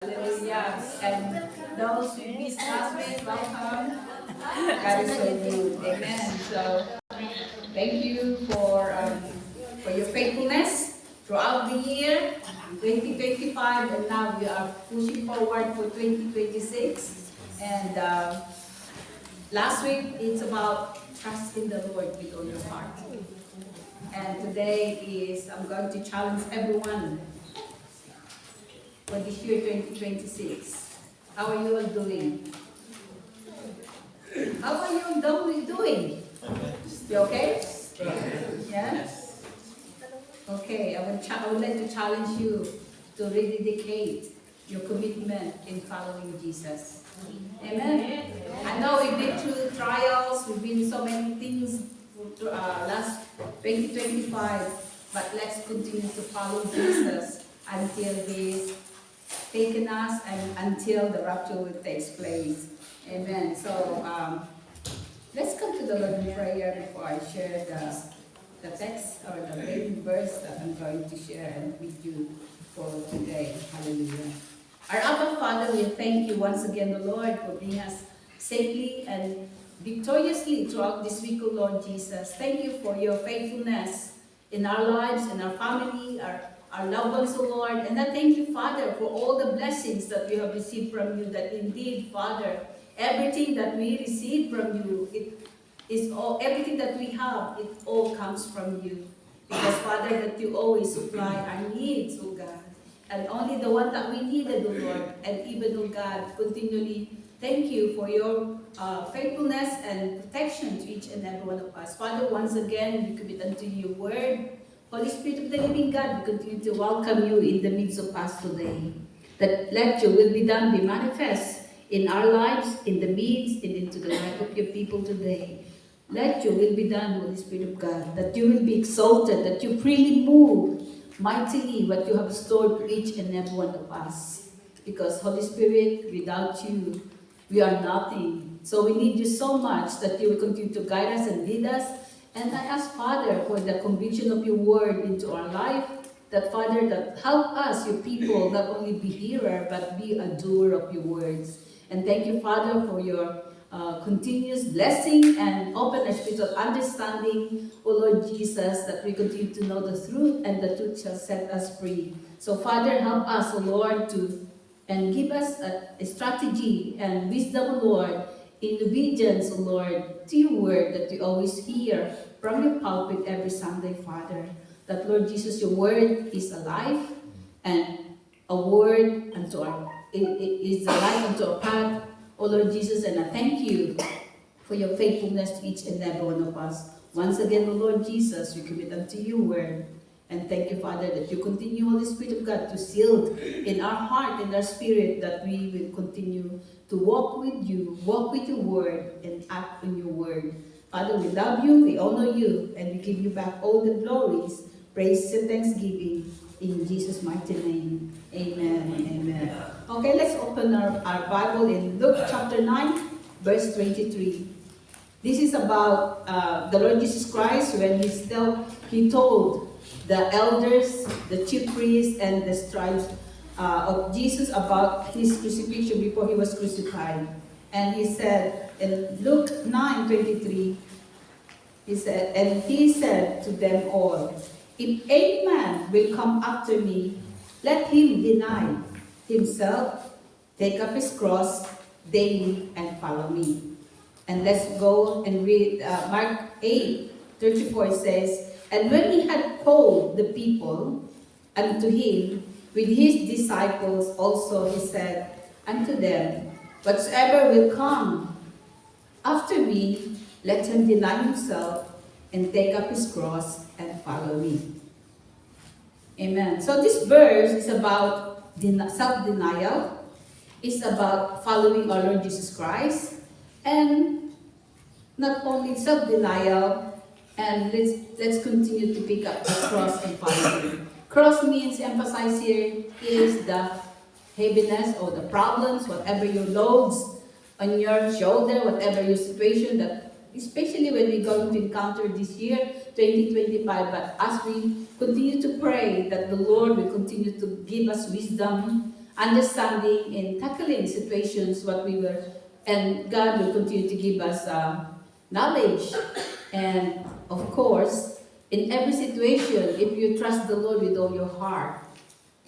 Hallelujah. And those who miss classmates, welcome. God is so good. Amen. So thank you for your faithfulness throughout the year 2025, and now we are pushing forward for 2026. And last week it's about trust in the Lord with all your heart. And today is I'm going to challenge everyone for this year 2026. How are you all doing? How are you doing? You okay? Yes? Okay, I would like to challenge you to rededicate your commitment in following Jesus. Amen? I know we've been through trials, we've been so many things last 2025, but let's continue to follow Jesus until He's taken us and until the rapture will take place. Amen. So let's come to the Lord in prayer before I share the text or the main verse that I'm going to share with you for today. Hallelujah. Our Abba Father, we thank you once again, the Lord, for bringing us safely and victoriously throughout this week, O Lord Jesus. Thank you for your faithfulness in our lives, in our family, our loved ones, O Lord. And I thank you, Father, for all the blessings that we have received from you, that indeed, Father, everything that we receive from you, everything that we have, it all comes from you. Because, Father, that you always supply our needs, O God. And only the one that we needed, O Lord. And even, O God, continually thank you for your faithfulness and protection to each and every one of us. Father, once again, we commit unto your word. Holy Spirit of the living God, we continue to welcome you in the midst of us today. That let your will be done, be manifest in our lives, in the midst, and into the life of your people today. Let your will be done, Holy Spirit of God, that you will be exalted, that you freely move mightily what you have stored for each and every one of us. Because, Holy Spirit, without you, we are nothing. So we need you so much that you will continue to guide us and lead us. And I ask, Father, for the conviction of your word into our life, that, Father, that help us, your people, not only be hearer, but be a doer of your words. And thank you, Father, for your continuous blessing and open our spiritual understanding, O Lord Jesus, that we continue to know the truth, and the truth shall set us free. So, Father, help us, O Lord, and give us a strategy and wisdom, O Lord, in obedience, O Lord, to your word that we always hear from your pulpit every Sunday, Father. That, Lord Jesus, your word is alive and a word unto it is a light unto our path, O Lord Jesus, and I thank you for your faithfulness to each and every one of us. Once again, O Lord Jesus, we commit unto your word. And thank you, Father, that you continue, Holy Spirit of God, to seal in our heart and our spirit that we will continue to walk with you, walk with your word, and act on your word. Father, we love you, we honor you, and we give you back all the glories, praise, and thanksgiving in Jesus' mighty name. Amen and amen. Okay, let's open our Bible in Luke chapter 9, verse 23. This is about the Lord Jesus Christ when he told the elders, the chief priests, and the scribes of Jesus about his crucifixion before he was crucified. And he said in Luke 9:23, he said to them all, "If any man will come after me, let him deny himself, take up his cross daily, and follow me." And let's go and read Mark 8:34 says, "And when he had called the people unto him with his disciples also, he said unto them, Whatsoever will come after me, let him deny himself and take up his cross and follow me." Amen. So this verse is about self-denial. It's about following our Lord Jesus Christ. And not only self-denial, and let's continue to pick up the cross and follow him. Cross means, emphasize here, is the heaviness or the problems, whatever your loads on your shoulder, whatever your situation, that especially when we're going to encounter this year, 2025, but as we continue to pray that the Lord will continue to give us wisdom understanding in tackling situations what we were, and God will continue to give us knowledge. And of course, in every situation, if you trust the Lord with all your heart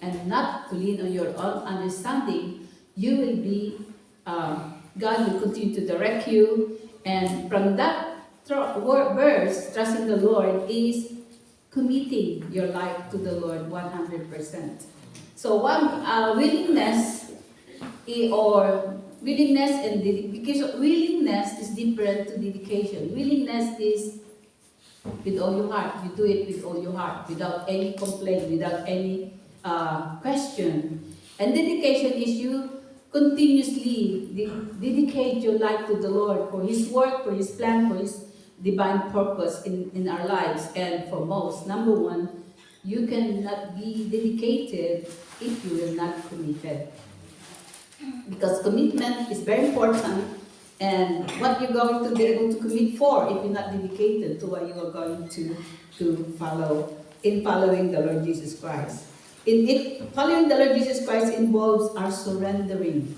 and not to lean on your own understanding, you will be, God will continue to direct you. And from that verse, trusting the Lord is committing your life to the Lord 100%. So one willingness or willingness and dedication. Willingness is different to dedication. Willingness is with all your heart. You do it with all your heart, without any complaint, without any question. And dedication is you continuously dedicate your life to the Lord for His work, for His plan, for His divine purpose in our lives. And for most, number one, you cannot be dedicated if you are not committed. Because commitment is very important, and what you're going to be able to commit for if you're not dedicated to what you are going to follow in following the Lord Jesus Christ. Following the Lord Jesus Christ involves our surrendering,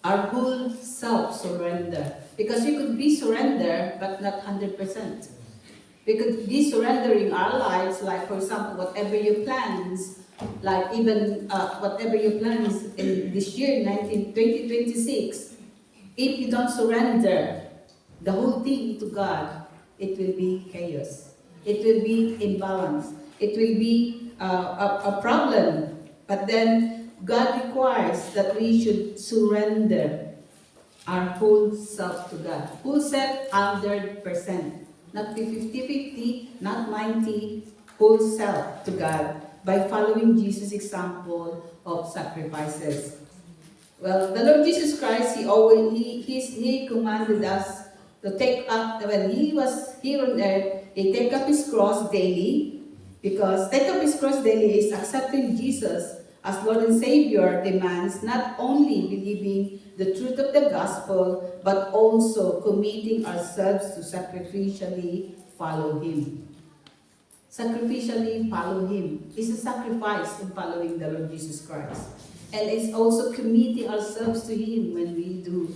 our whole self-surrender. Because we could be surrender, but not 100%. We could be surrendering our lives, like for example, whatever your plans, like even whatever your plans in this year, 2026, if you don't surrender the whole thing to God, it will be chaos. It will be imbalance. It will be a problem. But then God requires that we should surrender our whole self to God. Whole self, 100%. Not 50-50, not 90, whole self to God by following Jesus' example of sacrifices. Well, the Lord Jesus Christ, He commanded us to take up, when He was here on earth, He take up His cross daily, because take up His cross daily is accepting Jesus as Lord and Savior demands not only believing the truth of the gospel, but also committing ourselves to sacrificially follow Him. Sacrificially follow Him. It's a sacrifice in following the Lord Jesus Christ. And it's also committing ourselves to Him when we do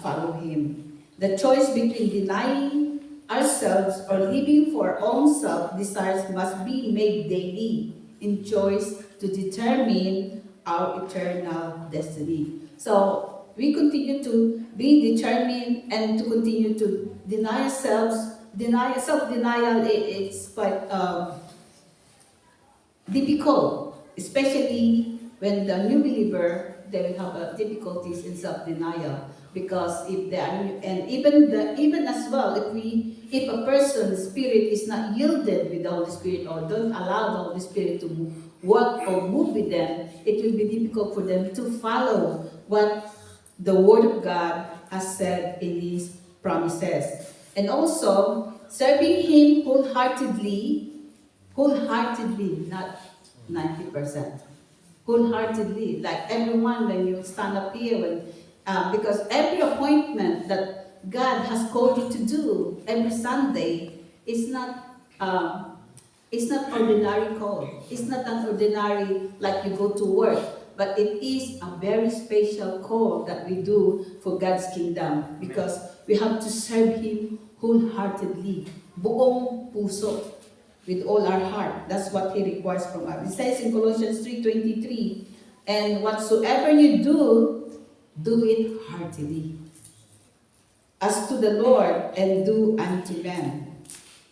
follow Him. The choice between denying ourselves or living for our own self-desires must be made daily in choice to determine our eternal destiny. So we continue to be determined and to continue to deny ourselves. Self-denial is quite difficult, especially when the new believer, they will have difficulties in self-denial, because if they are, and even as well, if a person's spirit is not yielded with the Holy Spirit, or don't allow the Holy Spirit to work or move with them, it will be difficult for them to follow what the Word of God has said in His promises. And also, serving Him wholeheartedly, not 90%. Wholeheartedly, like everyone, when you stand up here, because every appointment that God has called you to do every Sunday is not ordinary call. It's not an ordinary, like you go to work, but it is a very special call that we do for God's kingdom, because we have to serve Him wholeheartedly, buong puso, with all our heart. That's what He requires from us. It says in Colossians 3:23, and whatsoever you do it heartily, as to the Lord, and do unto men.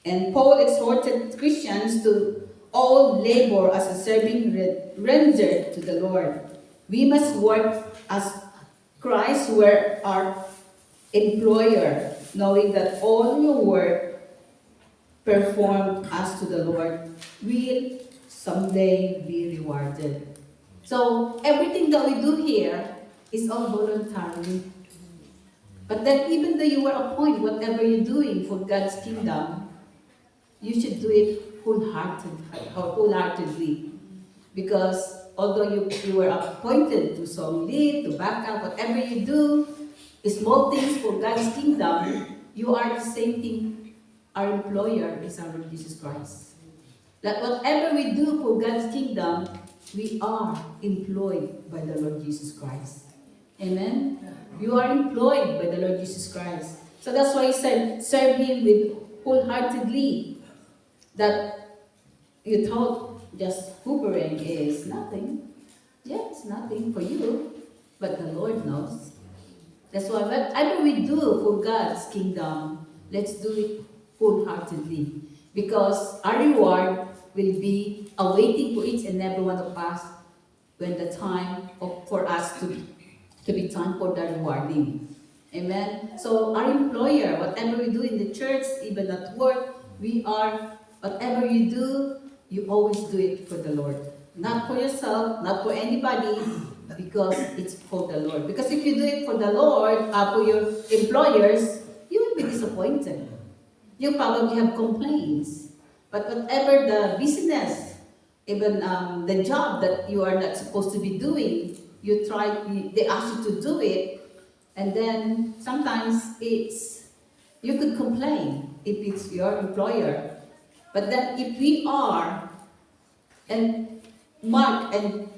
And Paul exhorted Christians to all labor as a serving rendered to the Lord. We must work as Christ were our employer, knowing that all your work performed as to the Lord will someday be rewarded. So everything that we do here is all voluntary. But then even though you were appointed, whatever you're doing for God's kingdom, you should do it wholeheartedly. Because although you were appointed to song lead, to back up, whatever you do, small things for God's kingdom, you are the same thing. Our employer is our Lord Jesus Christ. That whatever we do for God's kingdom, we are employed by the Lord Jesus Christ. Amen? You are employed by the Lord Jesus Christ. So that's why he said, serve Him with wholeheartedly. That you thought just hoovering is nothing. Yeah, it's nothing for you. But the Lord knows. That's why whatever we do for God's kingdom, let's do it wholeheartedly. Because our reward will be awaiting for each and every one of us when the time for us to be time for the rewarding. Amen? So our employer, whatever we do in the church, even at work, whatever you do, you always do it for the Lord. Not for yourself, not for anybody, because it's for the Lord. Because if you do it for the Lord, for your employers, you will be disappointed. You probably have complaints. But whatever the business, even the job that you are not supposed to be doing, they ask you to do it, and then sometimes you could complain if it's your employer. But then if we are and mark and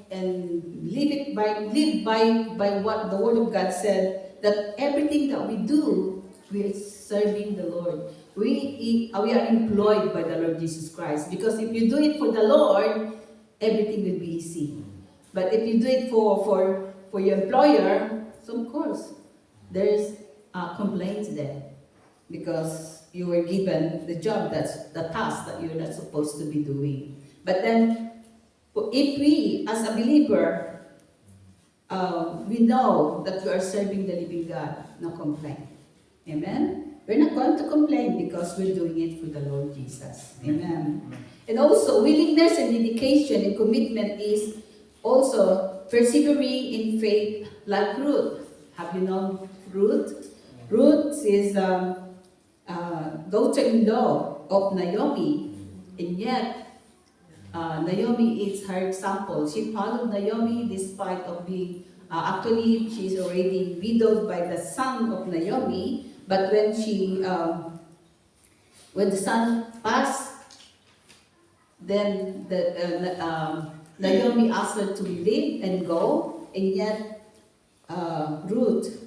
live by what the Word of God said, that everything that we do, we are serving the Lord. We are employed by the Lord Jesus Christ. Because if you do it for the Lord, everything will be easy. But if you do it for your employer, so of course, there's complaints there. Because you were given the job, that's the task that you're not supposed to be doing. But then, if we, as a believer, we know that we are serving the living God, no complaint. Amen? We're not going to complain because we're doing it for the Lord Jesus. Amen. And also, willingness and dedication and commitment is also persevering in faith like Ruth. Have you known Ruth? Ruth is daughter-in-law of Naomi, and yet Naomi is her example. She followed Naomi despite of being, actually she's already widowed by the son of Naomi, but when the son passed, then Naomi asked her to leave and go, and yet Ruth,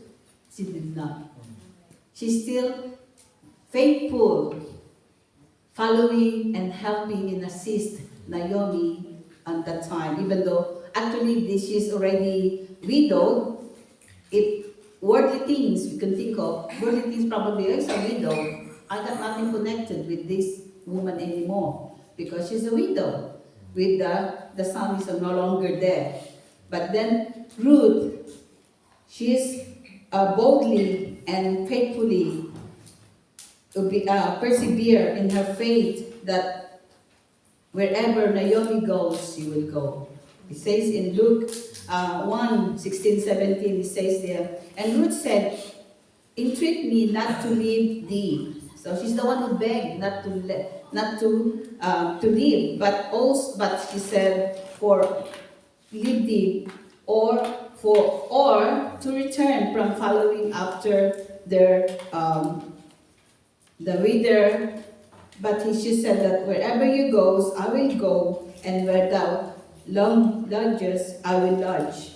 she did not. She's still faithful, following and helping and assist Naomi at that time, even though actually she's already widowed. If worldly things you can think of, worldly things probably is a widow. I got nothing connected with this woman anymore because she's a widow. With the son is no longer there. But then Ruth, she's boldly and faithfully persevere in her faith that wherever Naomi goes, she will go. It says in Luke 1:16-17, it says there, and Ruth said, entreat me not to leave thee. So she's the one who begged not to leave, but she said, for leave thee, or to return from following after the reader. But she said that wherever you goes, I will go, and where thou lodges, I will lodge.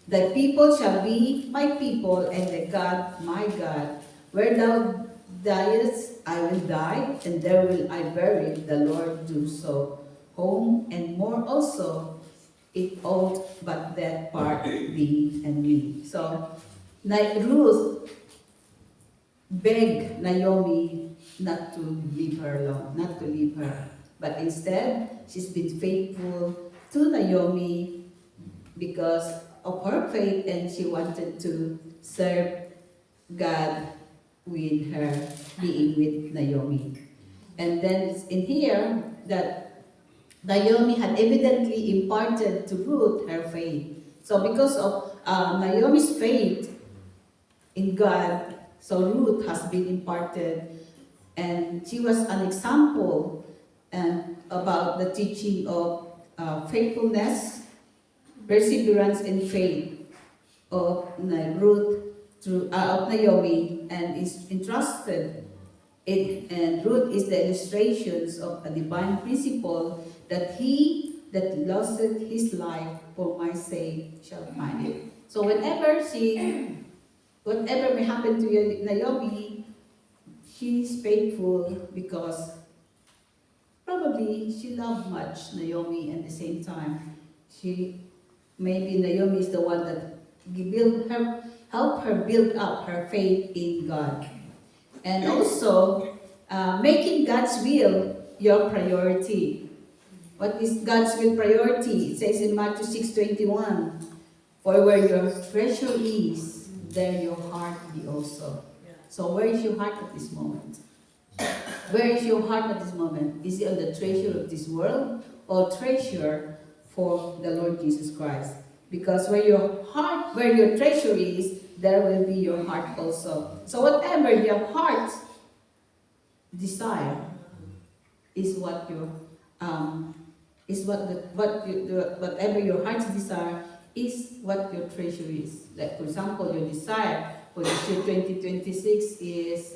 Thy people shall be my people, and thy God my God. Where thou diest, I will die, and there will I bury. The Lord do so. Home and more also, it ought but that part thee and me. So, Ruth begged Naomi not to leave her alone, not to leave her. But instead, she's been faithful to Naomi because of her faith, and she wanted to serve God with her being with Naomi. And then it's in here that Naomi had evidently imparted to Ruth her faith. So because of Naomi's faith in God, so Ruth has been imparted, and she was an example about the teaching of faithfulness, perseverance, and faith of Ruth of Naomi, and is entrusted. And Ruth is the illustrations of a divine principle that He that lost his life for my sake shall find it. So whatever may happen to Naomi, she's faithful because probably she loved much Naomi, and at the same time, maybe Naomi is the one that helped her build up her faith in God. And also, making God's will your priority. What is God's will priority? It says in Matthew 6:21, for where your treasure is, there your heart be also. So where is your heart at this moment? Where is your heart at this moment? Is it on the treasure of this world or treasure for the Lord Jesus Christ? Because where your treasure is, there will be your heart also. So whatever your heart desire is what your whatever your heart's desire is what your treasure is. Like for example, your desire for this year 2026 is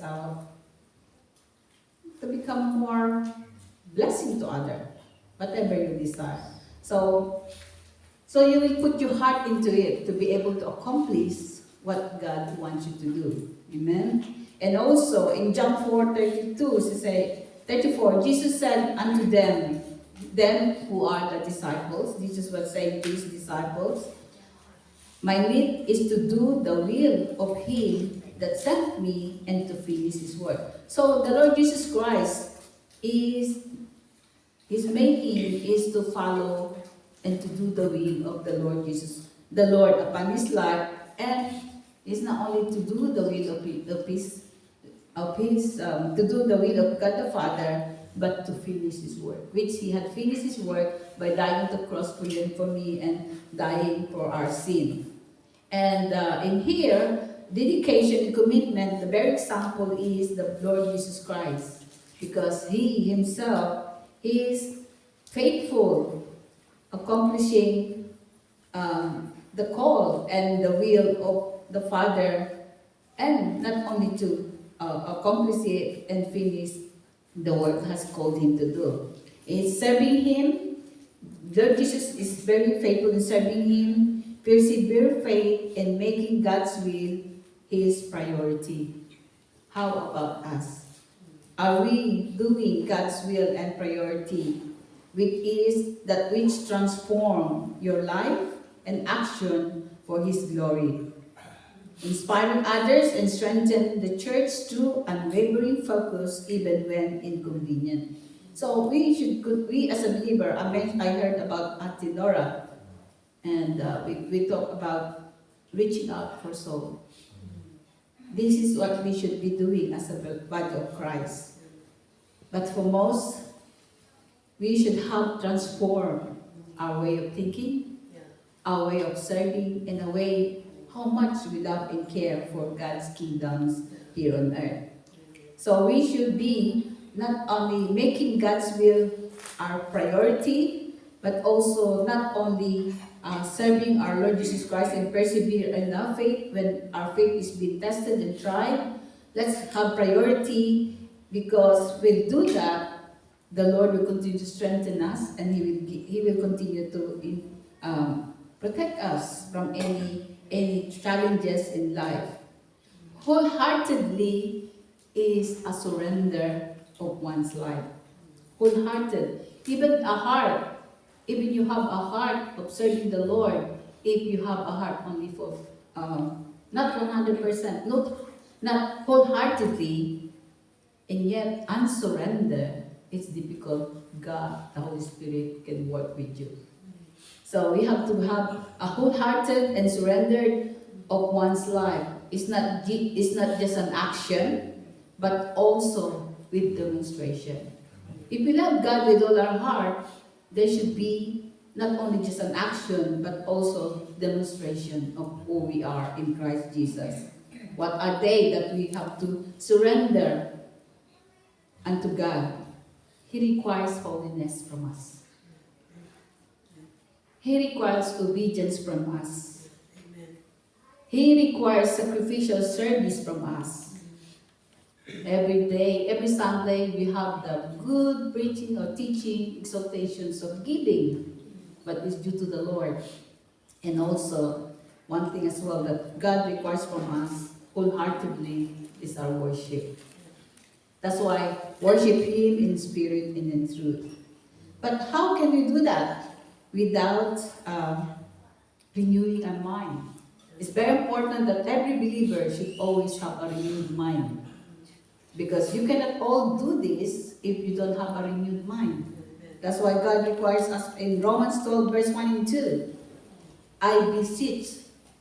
to become more blessing to others, whatever you desire. So you will put your heart into it to be able to accomplish what God wants you to do. Amen? And also in John 4:34, Jesus said unto them who are the disciples, Jesus was saying to his disciples, my need is to do the will of him that sent me and to finish his work. So the Lord Jesus Christ his making is to follow and to do the will of the Lord Jesus, the Lord upon his life, and it's not only to do the will of God the Father, but to finish his work, which he had finished his work by dying on the cross for you and for me and dying for our sin. And in here, dedication and commitment, the very example is the Lord Jesus Christ, because he himself is faithful, accomplishing the call and the will of the Father, and not only to accomplish it and finish the work has called him to do. It's serving him. Lord Jesus is very faithful in serving him. Persevere faith in making God's will his priority. How about us? Are we doing God's will and priority, which transform your life and action for his glory? Inspiring others and strengthen the church through unwavering focus even when inconvenient. So we as a believer, I heard about Ate Nora, and we talk about reaching out for soul. This is what we should be doing as a body of Christ. But for most, we should help transform our way of thinking, our way of serving, in a way how much we love and care for God's kingdoms here on earth. So we should be not only making God's will our priority, but also not only serving our Lord Jesus Christ and persevere in our faith when our faith is being tested and tried. Let's have priority, because we'll do that, the Lord will continue to strengthen us, and He will continue to protect us from any challenges in life. Wholeheartedly is a surrender of one's life. Wholehearted. Even you have a heart of serving the Lord, if you have a heart only for, not 100%, not wholeheartedly, and yet unsurrender, it's difficult. God, the Holy Spirit, can work with you. So we have to have a wholehearted and surrendered of one's life. It's not just an action, but also with demonstration. If we love God with all our heart, there should be not only just an action, but also demonstration of who we are in Christ Jesus. What are they that we have to surrender unto God? He requires holiness from us. He requires obedience from us. He requires sacrificial service from us. Every day, every Sunday, we have the good preaching or teaching, exhortations of giving. but it's due to the Lord. And also, one thing as well that God requires from us wholeheartedly is our worship. That's why worship Him in spirit and in truth. But how can we do that without renewing our mind? It's very important that every believer should always have a renewed mind. Because you cannot all do this if you don't have a renewed mind. That's why God requires us in Romans 12, verse 1 and 2. I beseech,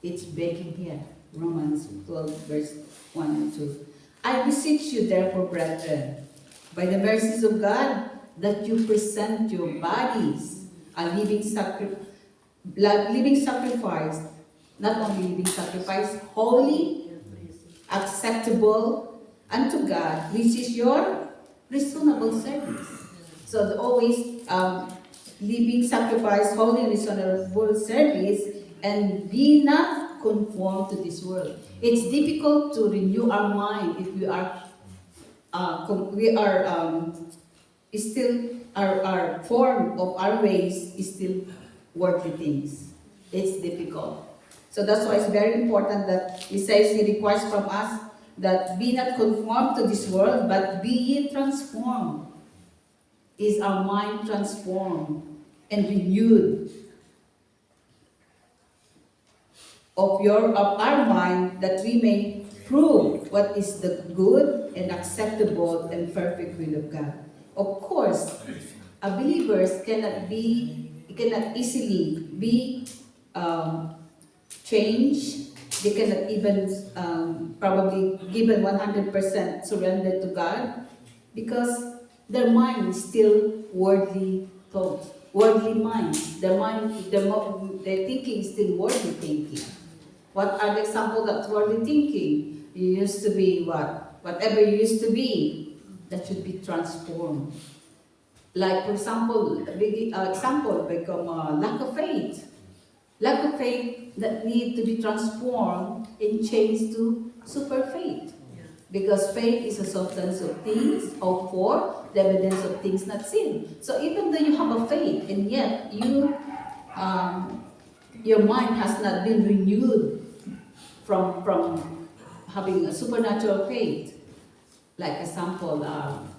it's begging here. Romans 12, verse 1 and 2. I beseech you, therefore, brethren, by the mercies of God, that you present your bodies a living sacrifice, not only living sacrifice, holy, acceptable unto God, which is your reasonable service. So always living sacrifice, holy, and reasonable service, and be not conformed to this world. It's difficult to renew our mind if still our form of our ways is still worldly things. It's difficult. So that's why it's very important that He says He requires from us that be not conformed to this world, but be ye transformed. Is our mind transformed and renewed of our mind, that we may prove what is the good and acceptable and perfect will of God. Of course, believers cannot easily be changed. They cannot even probably given 100% surrender to God, because their mind is still worldly thoughts, worldly mind. Their thinking is still worldly thinking. What are the examples of worldly thinking? You used to be what? Whatever you used to be, that should be transformed. Like, for example, a big example become lack of faith. Lack of faith that need to be transformed and changed to super faith. Because faith is a substance of things hoped for, the evidence of things not seen. So even though you have a faith, and yet your mind has not been renewed from having a supernatural faith, like example,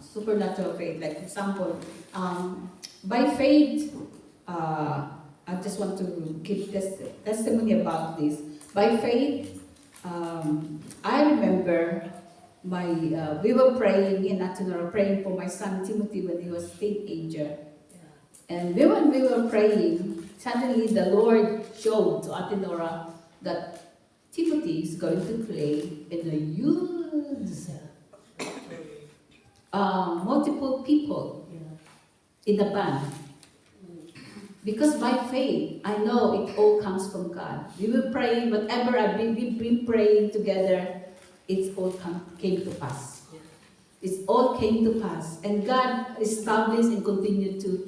supernatural faith, like example, by faith, I just want to give testimony about this. By faith, I remember we were praying in Atenora, praying for my son Timothy when he was a teenager. And when we were praying, suddenly the Lord showed to Atenora that Timothy is going to play in a huge, multiple people in the band. Because by faith, I know it all comes from God. We will pray, whatever we've been praying together, it all came to pass. It all came to pass. And God established and continued to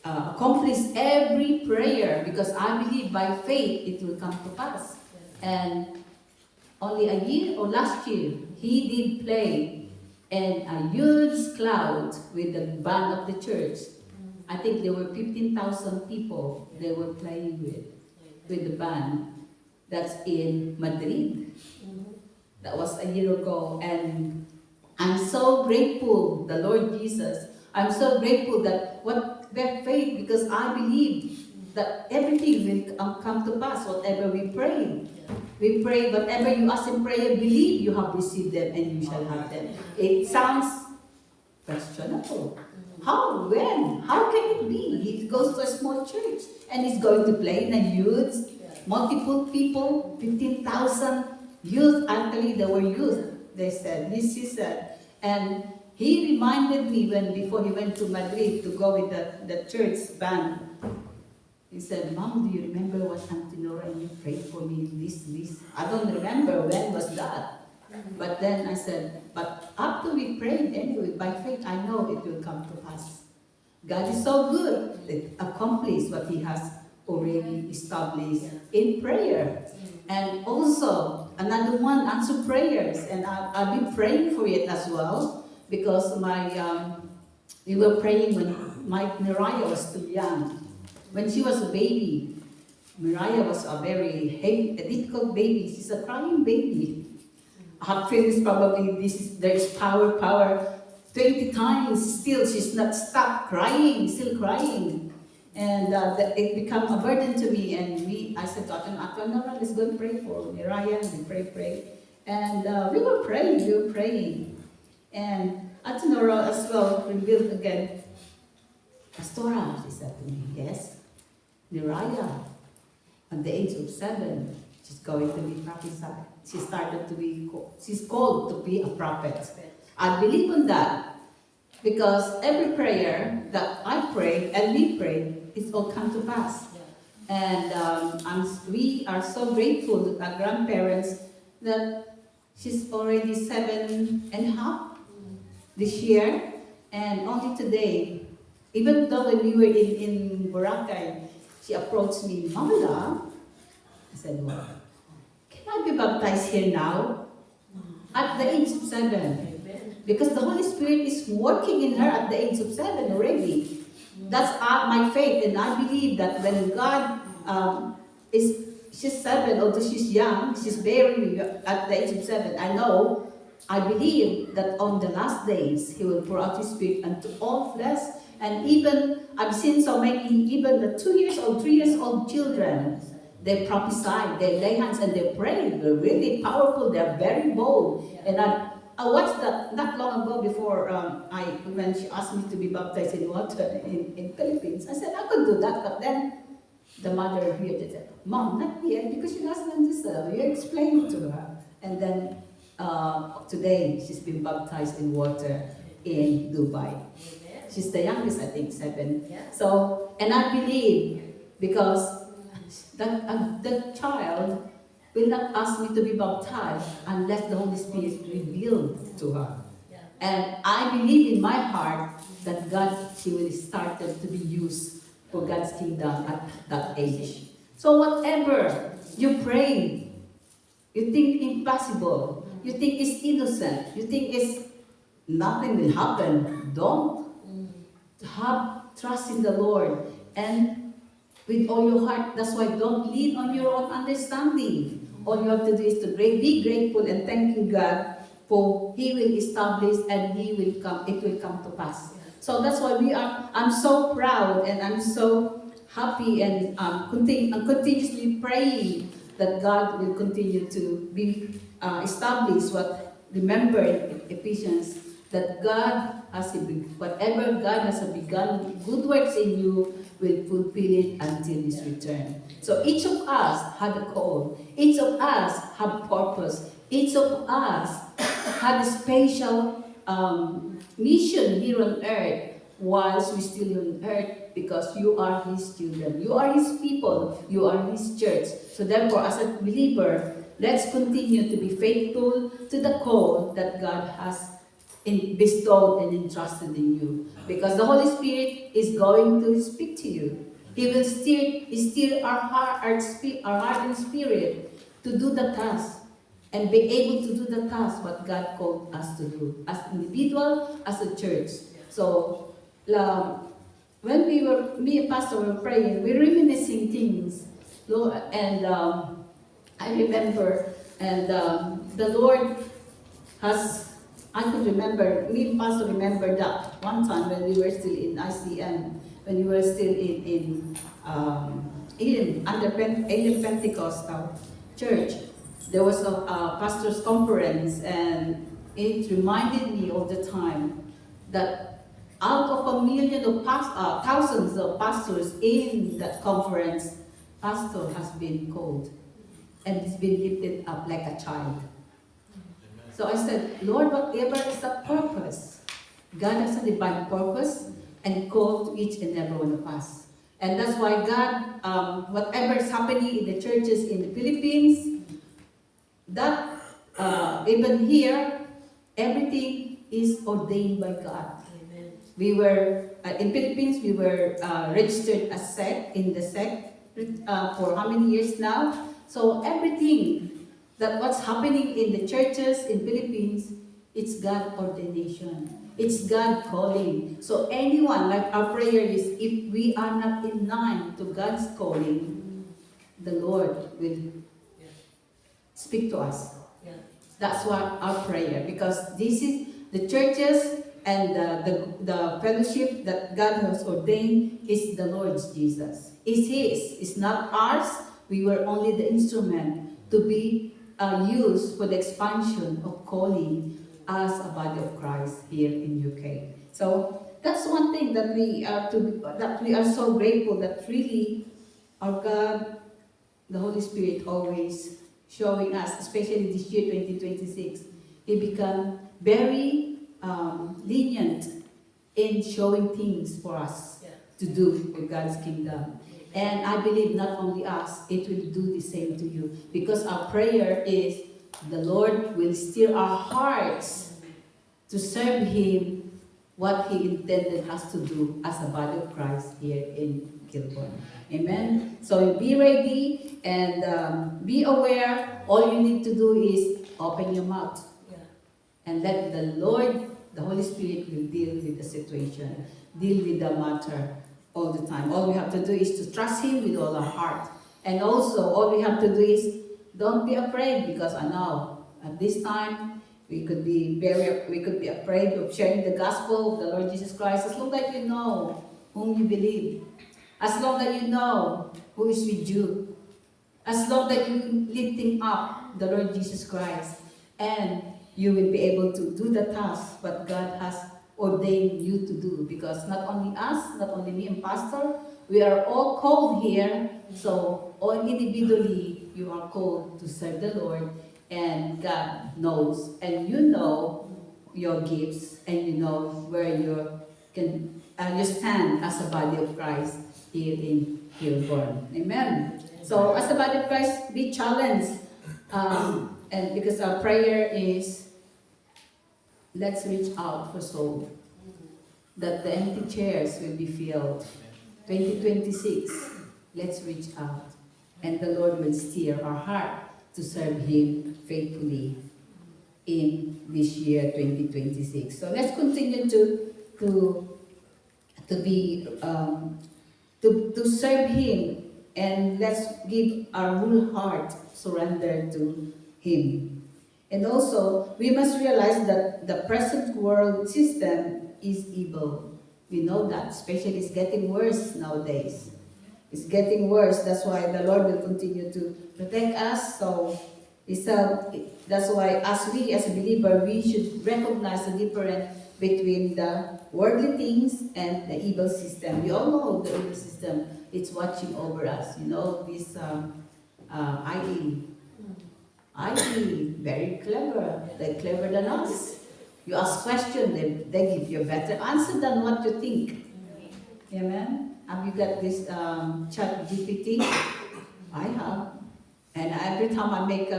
accomplish every prayer, because I believe by faith it will come to pass. And only a year or last year, he did play in a huge cloud with the band of the church. I think there were 15,000 people they were playing with the band. That's in Madrid. That was a year ago. And I'm so grateful, the Lord Jesus. I'm so grateful that their faith, because I believe that everything will come to pass, whatever we pray. We pray, whatever you ask in prayer, believe you have received them and you shall have them. It sounds questionable. How? When? How can it be? He goes to a small church and he's going to play in a huge, multiple people, 15,000 youth. Actually, they were youth, they said. He said. And he reminded me before he went to Madrid to go with the church band. He said, Mom, do you remember what Auntie Nora and you prayed for me? This. I don't remember when was that. But then I said, but after we prayed anyway, by faith, I know it will come to pass. God is so good that accomplishes what He has already established in prayer. And also, another one, answer prayers. And I've been praying for it as well, because we were praying when Mike Neriah was too young. When she was a baby, Mariah was a very a difficult baby. She's a crying baby. Her feelings probably there is power. 20 times still she's not stopped crying, still crying. And it became a burden to me. And I said to Atan, no, let's go and pray for Mariah. And we pray. And we were praying. And Atanora as well revealed again, Pastora, she said to me, yes, Mariah, at the age of 7, she's going to be prophesied. She's called to be a prophet. I believe in that because every prayer that I pray and we pray, it's all come to pass. And we are so grateful to our grandparents that she's already 7.5 this year, and only today, even though when we were in Boracay, she approached me, Mama, I said, well, can I be baptized here now? At the age of 7. Because the Holy Spirit is working in her at the age of 7 already. That's my faith, and I believe that when God she's 7, although she's young, she's very at the age of 7. I believe that on the last days, He will pour out His Spirit unto all flesh. And even, I've seen so many, even the 2 years old, 3 years old children, they prophesy, they lay hands and they pray. They're really powerful, they're very bold. And I watched that not long ago before when she asked me to be baptized in water in Philippines. I said, I could do that, but then the mother here said, Mom, not yet, because she doesn't understand. You explain it to her. And then today, she's been baptized in water in Dubai. Amen. She's the youngest, I think, 7. Yeah. So, and I believe, because the child will not ask me to be baptized unless the Holy Spirit revealed to her. Yeah. And I believe in my heart that she will start to be used for God's kingdom at that age. So whatever you pray, you think impossible, you think it's innocent, you think nothing will happen, don't. Have trust in the Lord and with all your heart. That's why don't lean on your own understanding. All you have to do is to be grateful and thanking God for He will establish and it will come to pass. So that's why I'm so proud and I'm so happy and continuously praying that God will continue to be established. Remember in Ephesians that whatever God has begun good works in you will fulfill it until His return. So each of us had a call. Each of us had purpose. Each of us had a special mission here on earth whilst we're still on earth, because you are His children. You are His people. You are His church. So therefore, as a believer, let's continue to be faithful to the call that God has bestowed and entrusted in you. Because the Holy Spirit is going to speak to you. He will steer our heart and spirit to do the task and be able to do the task what God called us to do as individual, as a church. So when me and Pastor were praying, we were reminiscing things, Lord, and I remember, and the Lord I could remember, me and Pastor remember that one time when we were still in ICM, when we were still under Alien Pentecostal Church. There was a pastor's conference, and it reminded me all the time that out of thousands of pastors in that conference, pastor has been called and has been lifted up like a child. So I said, Lord, whatever is the purpose, God has a divine purpose and called to each and every one of us. And that's why God, whatever is happening in the churches in the Philippines, that even here, everything is ordained by God. Amen. We were, in Philippines, we were registered as sect, in the sect for how many years now? So everything that what's happening in the churches in Philippines, it's God ordination. It's God calling. So anyone, like our prayer is, if we are not in line to God's calling, the Lord will speak to us. That's what our prayer, because this is the churches and the fellowship that God has ordained is the Lord's Jesus. It's His. It's not ours. We were only the instrument to be used for the expansion of calling as a body of Christ here in UK. So that's one thing that we are so grateful that really our God, the Holy Spirit, always showing us, especially this year 2026, He become very lenient in showing things for us to do with God's kingdom. And I believe not only us, it will do the same to you. Because our prayer is the Lord will steer our hearts to serve Him what He intended us to do as a body of Christ here in Kilburn. Amen? So be ready and be aware. All you need to do is open your mouth. And let the Lord, the Holy Spirit will deal with the situation, deal with the matter all the time. All we have to do is to trust Him with all our heart. And also, all we have to do is don't be afraid, because I know at this time we could be afraid of sharing the gospel of the Lord Jesus Christ. As long as you know whom you believe, as long as you know who is with you, as long as you lifting up the Lord Jesus Christ, and you will be able to do the task what God has ordained you to do. Because not only us, not only me and Pastor, we are all called here. So all individually, you are called to serve the Lord, and God knows, and you know your gifts, and you know where you stand as a body of Christ here in Kilburn. Amen. So as a body of Christ, be challenged, and because our prayer is, let's reach out for soul, that the empty chairs will be filled. 2026, let's reach out, and the Lord will steer our heart to serve Him faithfully in this year 2026. So let's continue to serve Him, and let's give our whole heart surrender to Him. And also, we must realize that the present world system is evil. We know that, especially it's getting worse nowadays. It's getting worse. That's why the Lord will continue to protect us. So that's why as a believer, we should recognize the difference between the worldly things and the evil system. We all know the evil system. It's watching over us. You know, this IE, very clever. They're clever than us. You ask questions, they give you a better answer than what you think. Amen? Have you got this ChatGPT? I have. And every time I make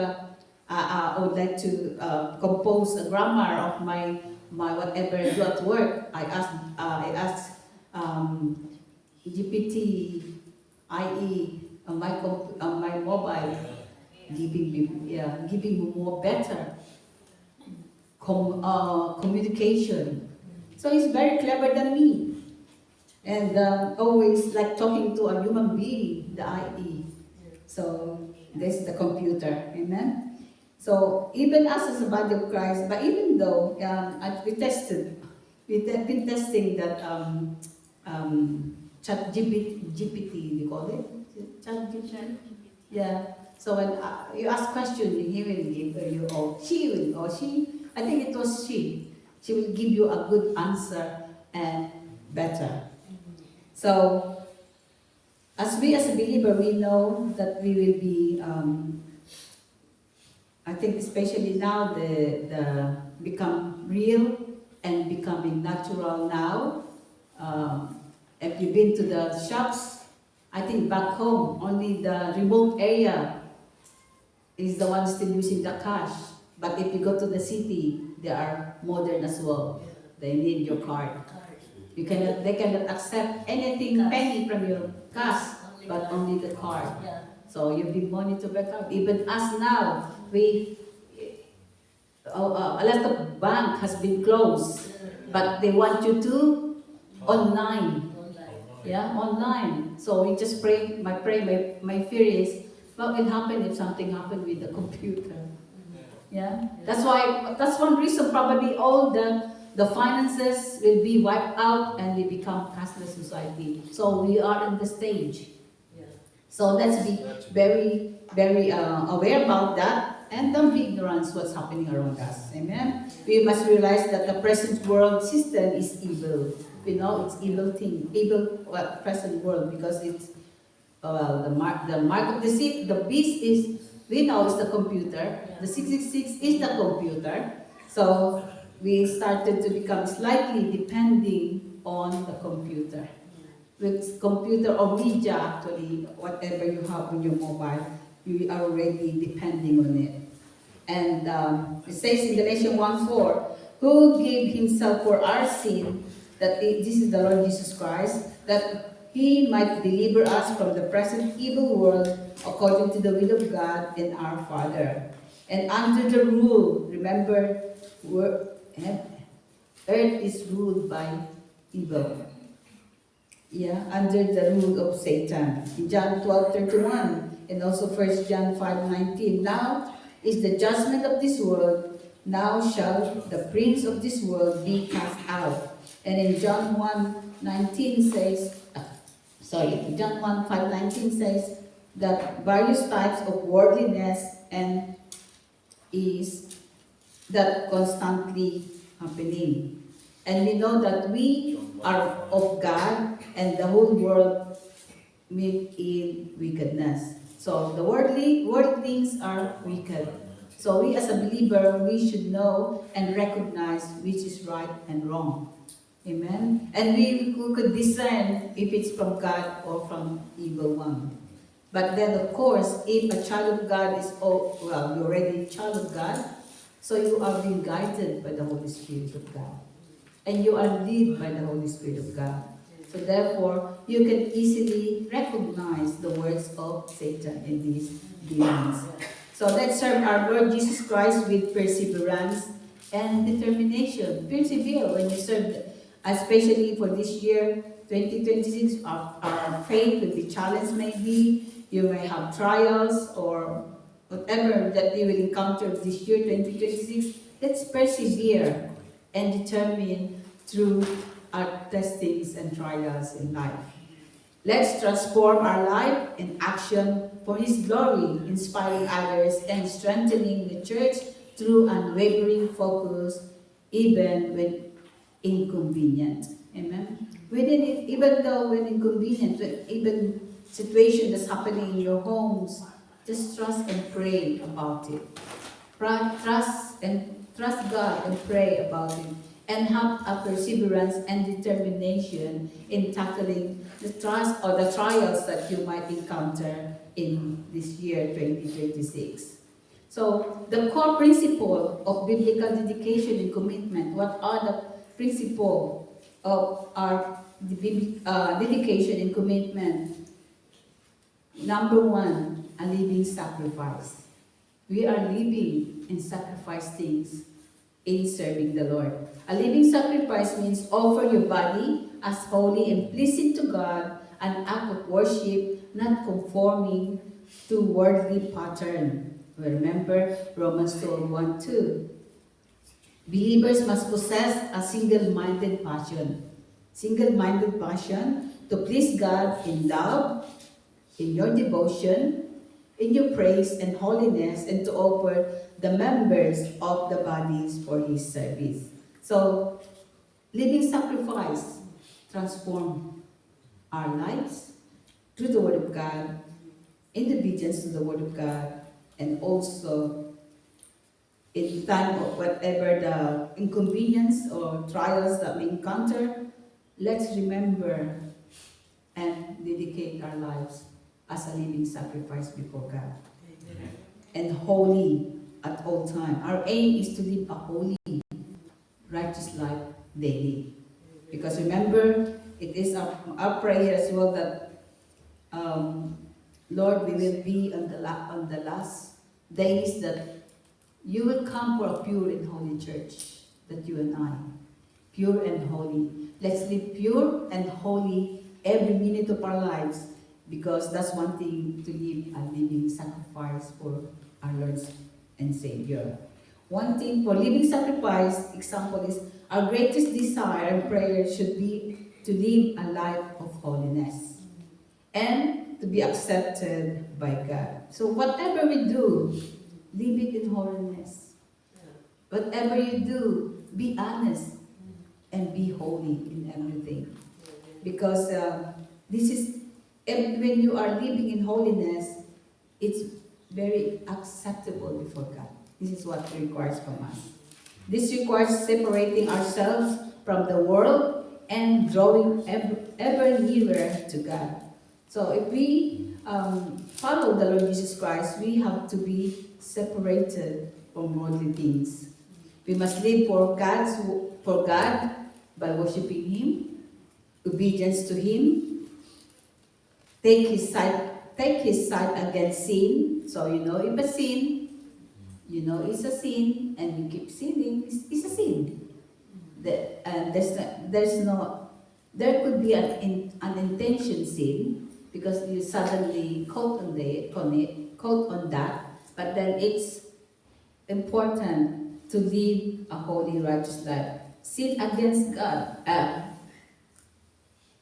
I would like to compose a grammar of my whatever I do at work, I ask GPT, IE on my mobile, giving me more better communication. So he's very clever than me, and always like talking to a human being, the IE. So this is the computer, amen. So even us as a body of Christ, but even though we've been testing that ChatGPT, you call it? ChatGPT? Yeah. So when you ask questions, he will give you, or she, I think it was she will give you a good answer and better. So as a believer, we know that we will be, I think especially now, the become real and becoming natural now. If you've been to the shops, I think back home, only the remote area is the one still using the cash. But if you go to the city, they are modern as well. They need your card. They cannot accept anything penny from your cash, but only the card. So you'll be monitored by card. Even us now, a lot of bank has been closed. But they want you to online. Yeah, online. So we just pray. My fear is, what will happen if something happened with the computer? Yeah, that's one reason probably all the finances will be wiped out and we become cashless society. So we are in the stage. So let's be very, very aware about that and don't be ignorant what's happening around us. Amen. We must realize that the present world system is evil. We know it's evil thing, present world, because it's the mark of the beast is, we know, is the computer. The 666 is the computer. So we started to become slightly depending on the computer. With computer or media, actually, whatever you have on your mobile, you are already depending on it. And it says in Galatians 1:4, who gave himself for our sin, this is the Lord Jesus Christ, that he might deliver us from the present evil world according to the will of God and our Father. And under the rule, remember, earth is ruled by evil. Yeah, under the rule of Satan. In John 12:31 and also 1 John 5:19. Now is the judgment of this world. Now shall the prince of this world be cast out. And in John 1:19 says, John 1:5-19 says that various types of worldliness and is that constantly happening. And we know that we are of God and the whole world meet in wickedness. So the world things are wicked. So we as a believer, we should know and recognize which is right and wrong. Amen? And we could discern if it's from God or from evil one. But then of course, if a child of God is, you're already a child of God, so you are being guided by the Holy Spirit of God. And you are led by the Holy Spirit of God. So therefore, you can easily recognize the words of Satan in these demons. So let's serve our Lord Jesus Christ with perseverance and determination. Persevere when you serve, especially for this year, 2026, our faith will be challenged maybe. You may have trials or whatever that you will encounter this year, 2026. Let's persevere and determine through our testings and trials in life. Let's transform our life in action for His glory, inspiring others and strengthening the church through unwavering focus, even when inconvenient. Amen. Even though when inconvenient, even situation that's happening in your homes, just trust and pray about it. Trust God and pray about it. And have a perseverance and determination in tackling the trust or the trials that you might encounter in this year, 2026. So, the core principle of biblical dedication and commitment, what are the principles of our dedication and commitment? Number one, a living sacrifice. We are living and sacrifice things in serving the Lord. A living sacrifice means offer your body as holy and pleasing to God, an act of worship, not conforming to worldly pattern. Remember Romans 12:1-2. Believers must possess a single-minded passion. Single-minded passion to please God in love, in your devotion, in your praise and holiness, and to offer the members of the bodies for His service. So, living sacrifice transform our lives through the Word of God, in obedience to the Word of God, and also in time of whatever the inconvenience or trials that we encounter, let's remember and dedicate our lives as a living sacrifice before God. Amen. And holy at all times. Our aim is to live a holy, righteous life daily. Because remember, it is our prayer as well that, Lord, we will be on the last days that you will come for a pure and holy church, that you and I, pure and holy. Let's live pure and holy every minute of our lives, because that's one thing to live a living sacrifice for our Lord and Savior. One thing for living sacrifice, example is, our greatest desire and prayer should be to live a life of holiness and to be accepted by God. So whatever we do, live it in holiness. Whatever you do, be honest and be holy in everything. Because this is, when you are living in holiness, it's very acceptable before God. This is what it requires from us. This requires separating ourselves from the world and drawing ever nearer to God. So if we follow the Lord Jesus Christ, we have to be separated from worldly things. We must live for God by worshiping Him, obedience to Him, take His side against sin. So if a sin, it's a sin, and you keep sinning, it's a sin. There could be an unintentional sin, because you suddenly caught on that, but then it's important to live a holy, righteous life. Sin against God.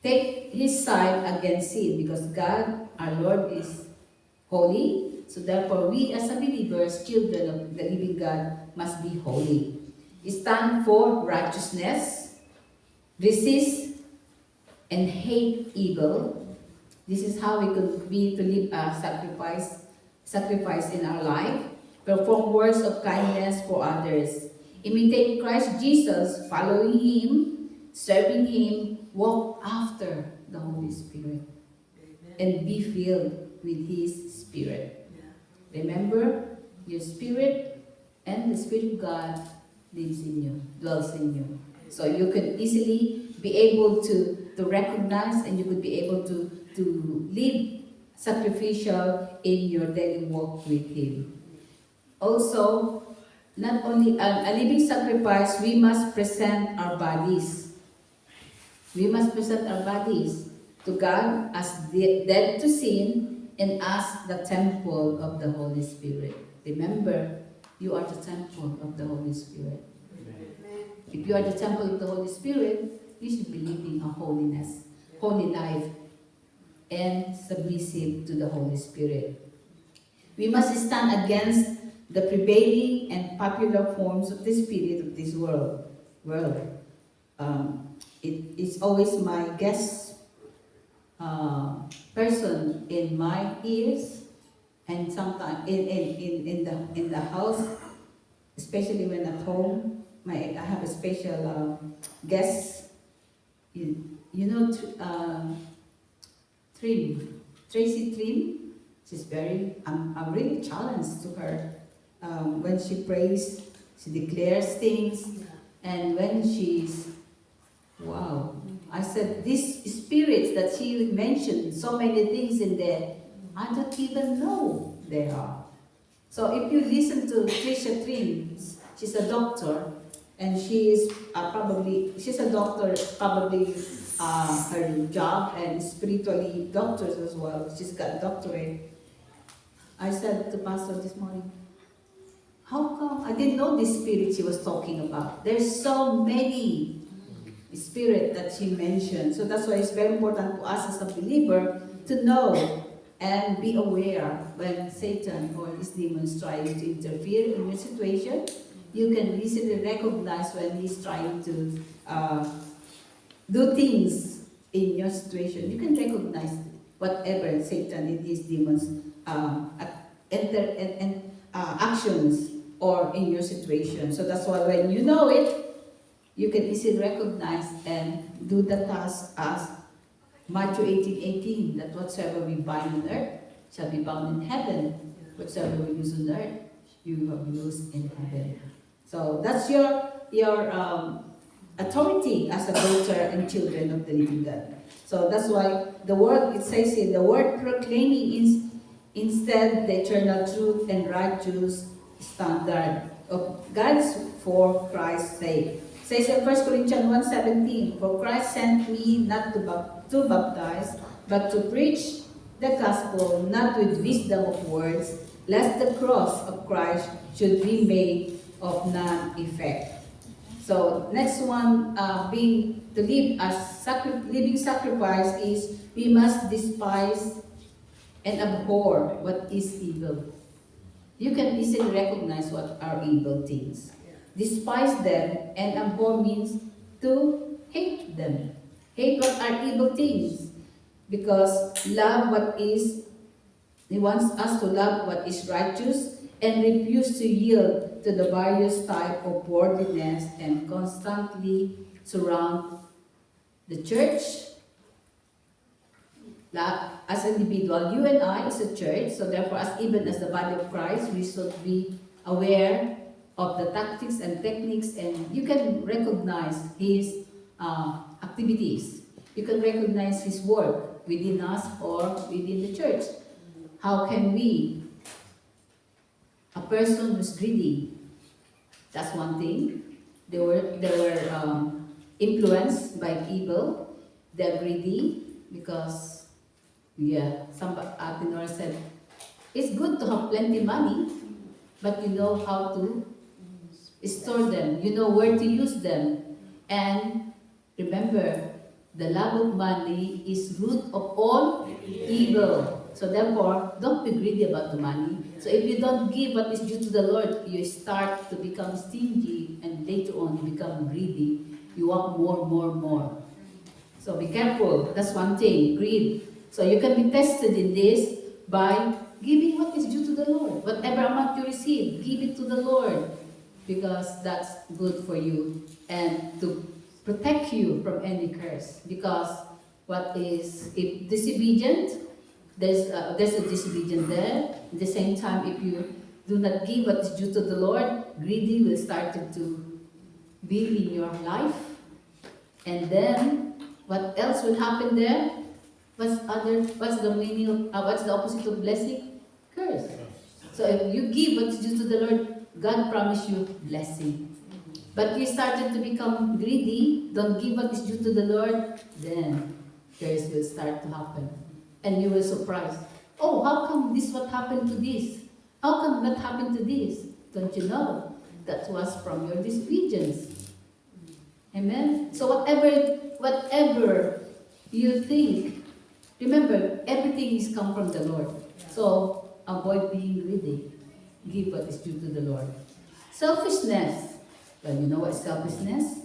Take His side against sin, because God, our Lord, is holy. So therefore, we as a believers, children of the living God, must be holy. Stand for righteousness, resist and hate evil. This is how we could be to live a sacrifice in our life. Perform works of kindness for others. Imitate Christ Jesus, following Him, serving Him, walk after the Holy Spirit. Amen. And be filled with His Spirit. Yeah. Remember, your spirit and the Spirit of God lives in you, dwells in you. So you can easily be able to recognize, and you could be able to live sacrificial in your daily walk with Him. Also, not only a living sacrifice, we must present our bodies. We must present our bodies to God as dead to sin and as the temple of the Holy Spirit. Remember, you are the temple of the Holy Spirit. Amen. If you are the temple of the Holy Spirit, you should be living a holy life, and submissive to the Holy Spirit. We must stand against the prevailing and popular forms of the spirit of this world. It is always my guest person in my ears, and sometimes in the house, especially when at home. I have a special guest. Tracy Trim. She's I'm really challenged to her. When she prays, she declares things, and when she's, wow. I said, these spirits that she mentioned, so many things in there, I don't even know they are. So if you listen to Tricia Trim, she's a doctor, and she's a doctor, probably her job, and spiritually doctors as well. She's got a doctorate. I said to Pastor this morning, how come I didn't know this spirit she was talking about? There's so many spirits that she mentioned. So that's why it's very important to us as a believer to know and be aware when Satan or his demons trying to interfere in your situation. You can easily recognize when he's trying to do things in your situation. You can recognize whatever Satan and his demons actions or in your situation. So that's why when you know it, you can easily recognize and do the task as Matthew 18:18, that whatsoever we bind on earth shall be bound in heaven. Whatsoever we loose on earth, you have loosed in heaven. So that's your authority as a daughter and children of the living God. So that's why the word, it says here, the word proclaiming is instead the eternal truth and righteous standard of God's for Christ's sake. says in 1 Corinthians 1:17, "For Christ sent me not to baptize, but to preach the gospel, not with wisdom of words, lest the cross of Christ should be made of none effect." So next one, being to live as living sacrifice is we must despise and abhor what is evil. You can easily recognize what are evil things. Despise them and abhor means to hate them. Hate what are evil things. Because love what is, He wants us to love what is righteous and refuse to yield to the various type of worldliness and constantly surround the church. As an individual, you and I is a church, so therefore even as the body of Christ, we should be aware of the tactics and techniques, and you can recognize His activities. You can recognize His work within us or within the church. How can we? A person who's greedy, that's one thing. They were influenced by evil. They're greedy because, some Atenor said, it's good to have plenty money, but you know how to store them. You know where to use them. And remember, the love of money is root of all evil. So therefore, don't be greedy about the money. So if you don't give what is due to the Lord, you start to become stingy, and later on you become greedy. You want more. So be careful. That's one thing, greed. So you can be tested in this by giving what is due to the Lord. Whatever amount you receive, give it to the Lord, because that's good for you and to protect you from any curse. Because if disobedient, there's a disobedient there. At the same time, if you do not give what is due to the Lord, greedy will start to be in your life. And then, what else will happen there? What's the meaning of, what's the opposite of blessing? Curse. So if you give what is due to the Lord, God promised you blessing. But you started to become greedy, don't give what is due to the Lord, then curse will start to happen. And you will surprise. Oh, how come this what happened to this? How come that happened to this? Don't you know? That was from your disobedience. Amen? So whatever you think, remember, everything is come from the Lord. So avoid being greedy. Give what is due to the Lord. Selfishness. Well, you know what selfishness?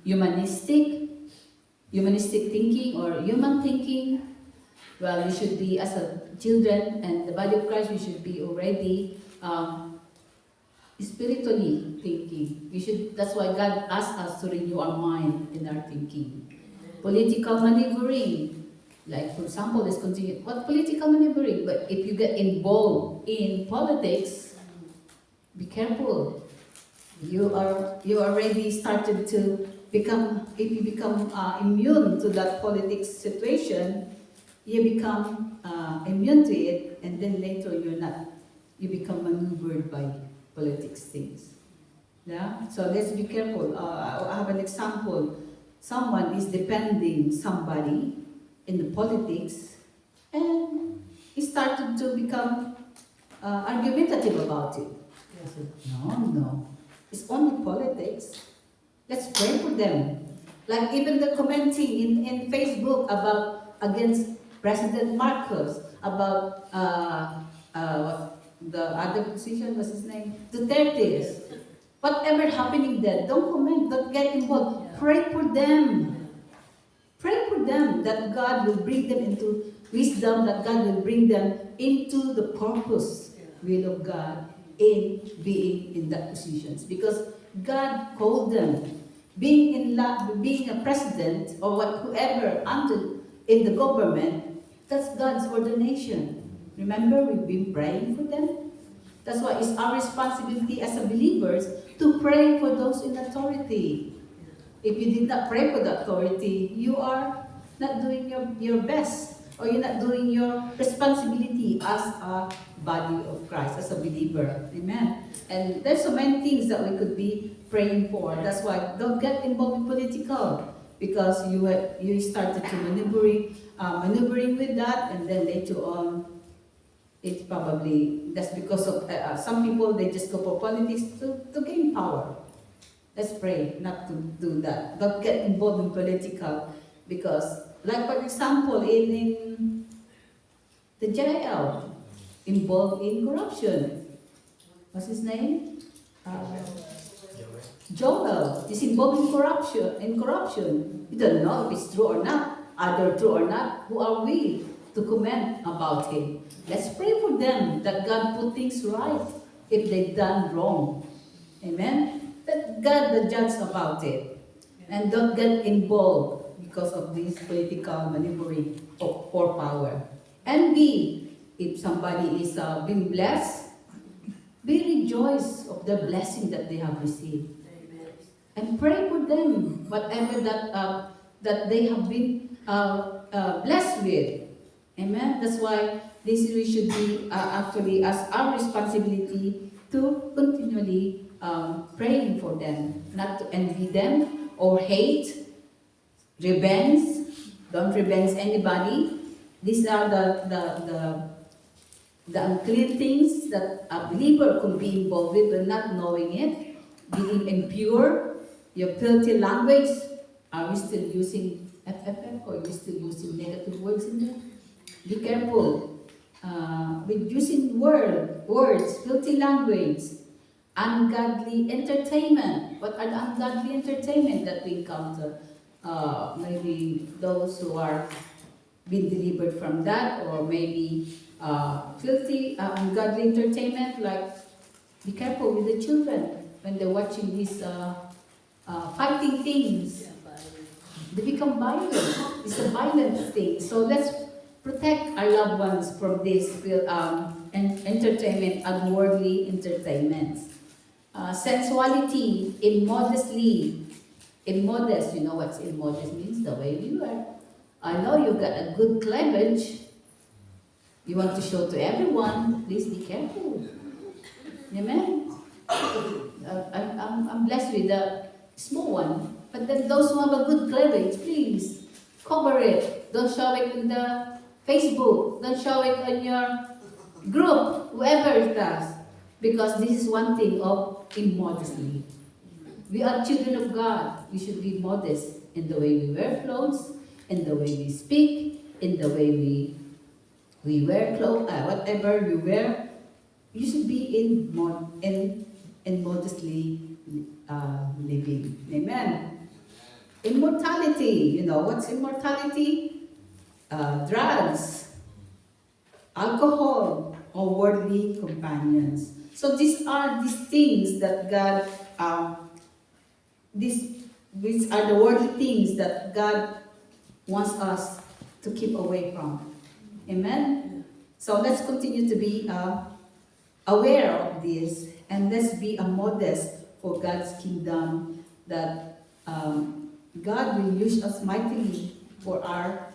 Humanistic thinking or human thinking. Well, we should be, as a children and the body of Christ, we should be already spiritually thinking. That's why God asked us to renew our mind in our thinking. Political maneuvering. Like, for example, let's continue. What political maneuvering? But if you get involved in politics, be careful. You already started to become, if you become immune to that politics situation, you become immune to it, and then later you're not. You become maneuvered by politics things. Yeah? So let's be careful. I have an example. Someone is defending somebody in the politics, and he started to become argumentative about it. I said, no. It's only politics. Let's pray for them. Like even the commenting in Facebook against President Marcos, about the other position, what's his name? Duterte. Whatever happening there, don't comment, don't get involved. Pray for them. Pray for them that God will bring them into wisdom, that God will bring them into the purpose, will of God, in being in that positions. Because God called them. Being a president or whoever in the government, that's God's ordination. Remember, we've been praying for them. That's why it's our responsibility as believers to pray for those in authority. If you did not pray for the authority, you are not doing your best. or you're not doing your responsibility as a body of Christ, as a believer. Amen. And there's so many things that we could be praying for. That's why don't get involved in political, because you started to maneuvering with that, and then later on, it's probably that's because of some people, they just go for politics to gain power. Let's pray not to do that. Don't get involved in political, because, like for example, in the JL, involved in corruption. What's his name? Joel is involved in corruption. We don't know if it's true or not. Either true or not, who are we to comment about him? Let's pray for them that God put things right if they've done wrong. Amen? Let God judge about it. And don't get involved because of this political maneuvering for power. And if somebody is being blessed, be rejoice of the blessing that they have received. Amen. And pray for them, whatever that they have been blessed with. Amen. That's why this we should be actually as our responsibility to continually praying for them, not to envy them or hate, revenge. Don't revenge anybody. These are the unclean things that a believer could be involved with but not knowing it. Being impure, your filthy language. Are we still using FFF, or are we still using negative words in there? Be careful with using words, filthy language, ungodly entertainment. What are the ungodly entertainment that we encounter? Maybe those who are being delivered from that, or maybe filthy, ungodly entertainment, like be careful with the children when they're watching these fighting things. They become violent. It's a violent thing. So let's protect our loved ones from this entertainment, unworldly entertainments. Sensuality, immodest. You know what immodest means? The way we wear. I know you've got a good cleavage. You want to show to everyone. Please be careful. Amen. I'm blessed with a small one. But then those who have a good cleavage, please cover it. Don't show it in the Facebook. Don't show it on your group, whoever it does. Because this is one thing of immodesty. We are children of God. We should be modest in the way we wear clothes, in the way we speak, in the way we wear clothes, whatever we wear. You should be in modestly living. Amen. Immortality. You know what's immortality? Drugs, alcohol, or worldly companions. So these are these things that God, which are the worldly things that God wants us to keep away from. Amen? So let's continue to be aware of this, and let's be a modest for God's kingdom, that God will use us mightily for our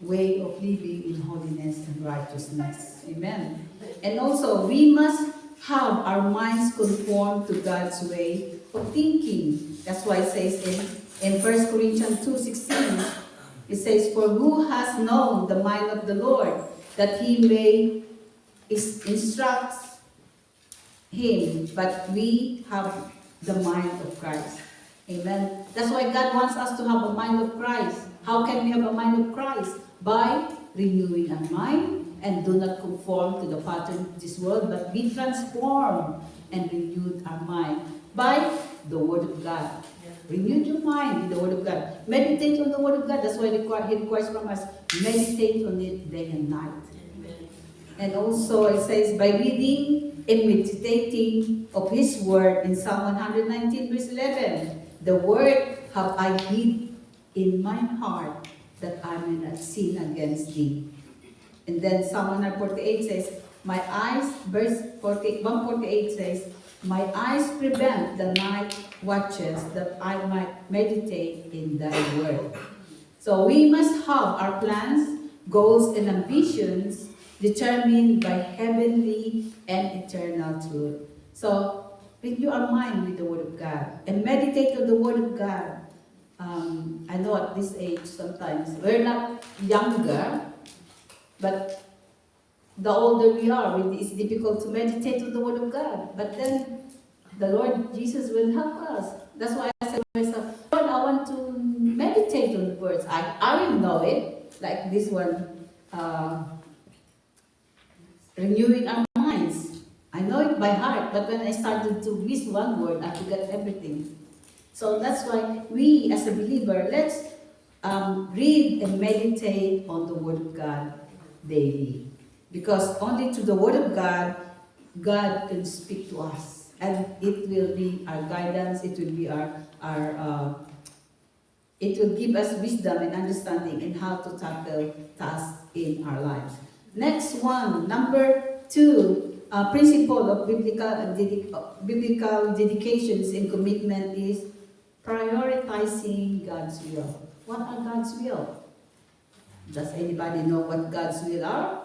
way of living in holiness and righteousness. Amen. And also, we must have our minds conformed to God's way of thinking. That's why it says in 1 Corinthians 2:16, it says, "For who has known the mind of the Lord, that he may instruct him? But we have the mind of Christ." Amen. That's why God wants us to have a mind of Christ. How can we have a mind of Christ? By renewing our mind, and do not conform to the pattern of this world, but be transformed and renewed our mind by the Word of God. Renew your mind with the Word of God. Meditate on the Word of God. That's why He requires from us, meditate on it day and night. Amen. And also it says, by reading and meditating of His Word in Psalm 119 verse 11, the Word have I hid in my heart, that I may not sin against thee. And then Psalm 148 says, my eyes, verse 148 says, my eyes prevent the night watches, that I might meditate in thy word. So we must have our plans, goals, and ambitions determined by heavenly and eternal truth. So, renew our mind with the Word of God and meditate on the Word of God. I know at this age sometimes we're not younger, but the older we are, it's difficult to meditate on the Word of God. But then the Lord Jesus will help us. That's why I said to myself, Lord, I want to meditate on the words. I will know it, like this one, renewing our minds. I know it by heart, but when I started to miss one word, I forgot everything. So that's why we, as a believer, let's read and meditate on the Word of God daily. Because only to the Word of God, God can speak to us. And it will be our guidance, it will be it will give us wisdom and understanding in how to tackle tasks in our lives. Next one, number 2, principle of biblical dedications and commitment is prioritizing God's will. What are God's will? Does anybody know what God's will are?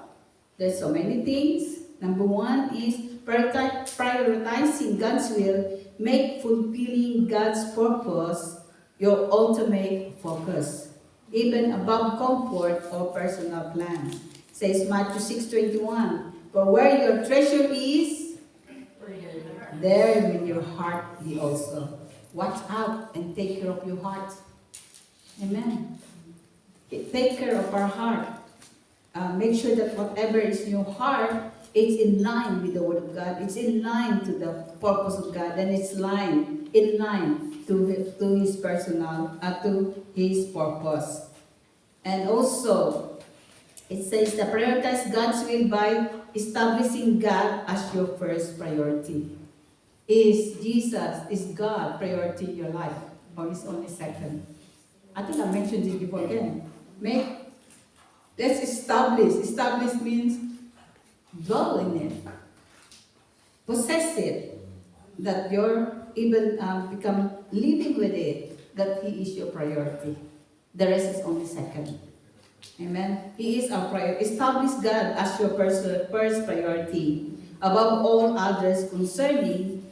There's so many things. Number 1 is prioritizing God's will, make fulfilling God's purpose your ultimate focus, even above comfort or personal plans. Says Matthew 6:21, for where your treasure is, there will your heart be also. Watch out and take care of your heart. Amen. Take care of our heart. Make sure that whatever is in your heart, it's in line with the Word of God. It's in line to the purpose of God, and it's in line to His to His purpose. And also, it says to prioritize God's will by establishing God as your first priority. Is God priority in your life, or is only second? I think I mentioned this before again. Let's establish. Establish means dwell in it. Possess it. That you're even become living with it. That He is your priority. The rest is only second. Amen. He is our priority. Establish God as your first priority. Above all others concerned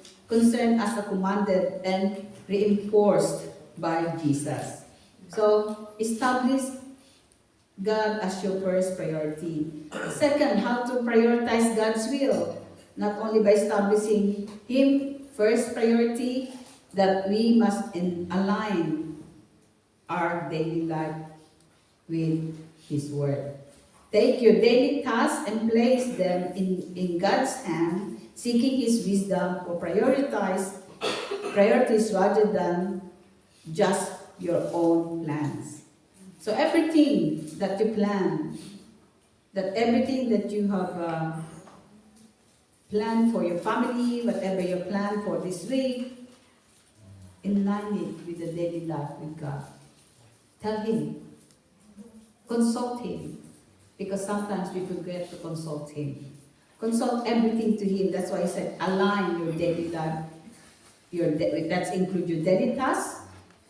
as a commanded and reinforced by Jesus. So, establish God as your first priority. Second, how to prioritize God's will. Not only by establishing Him first priority, that we must align our daily life with His Word. Take your daily tasks and place them in God's hand, seeking His wisdom or priorities rather than just your own plans. So everything that you plan, everything that you have planned for your family, whatever you plan for this week, align it with the daily life with God. Tell Him. Consult Him. Because sometimes we forget to consult Him. Consult everything to Him. That's why He said, align your daily life. That includes your daily tasks.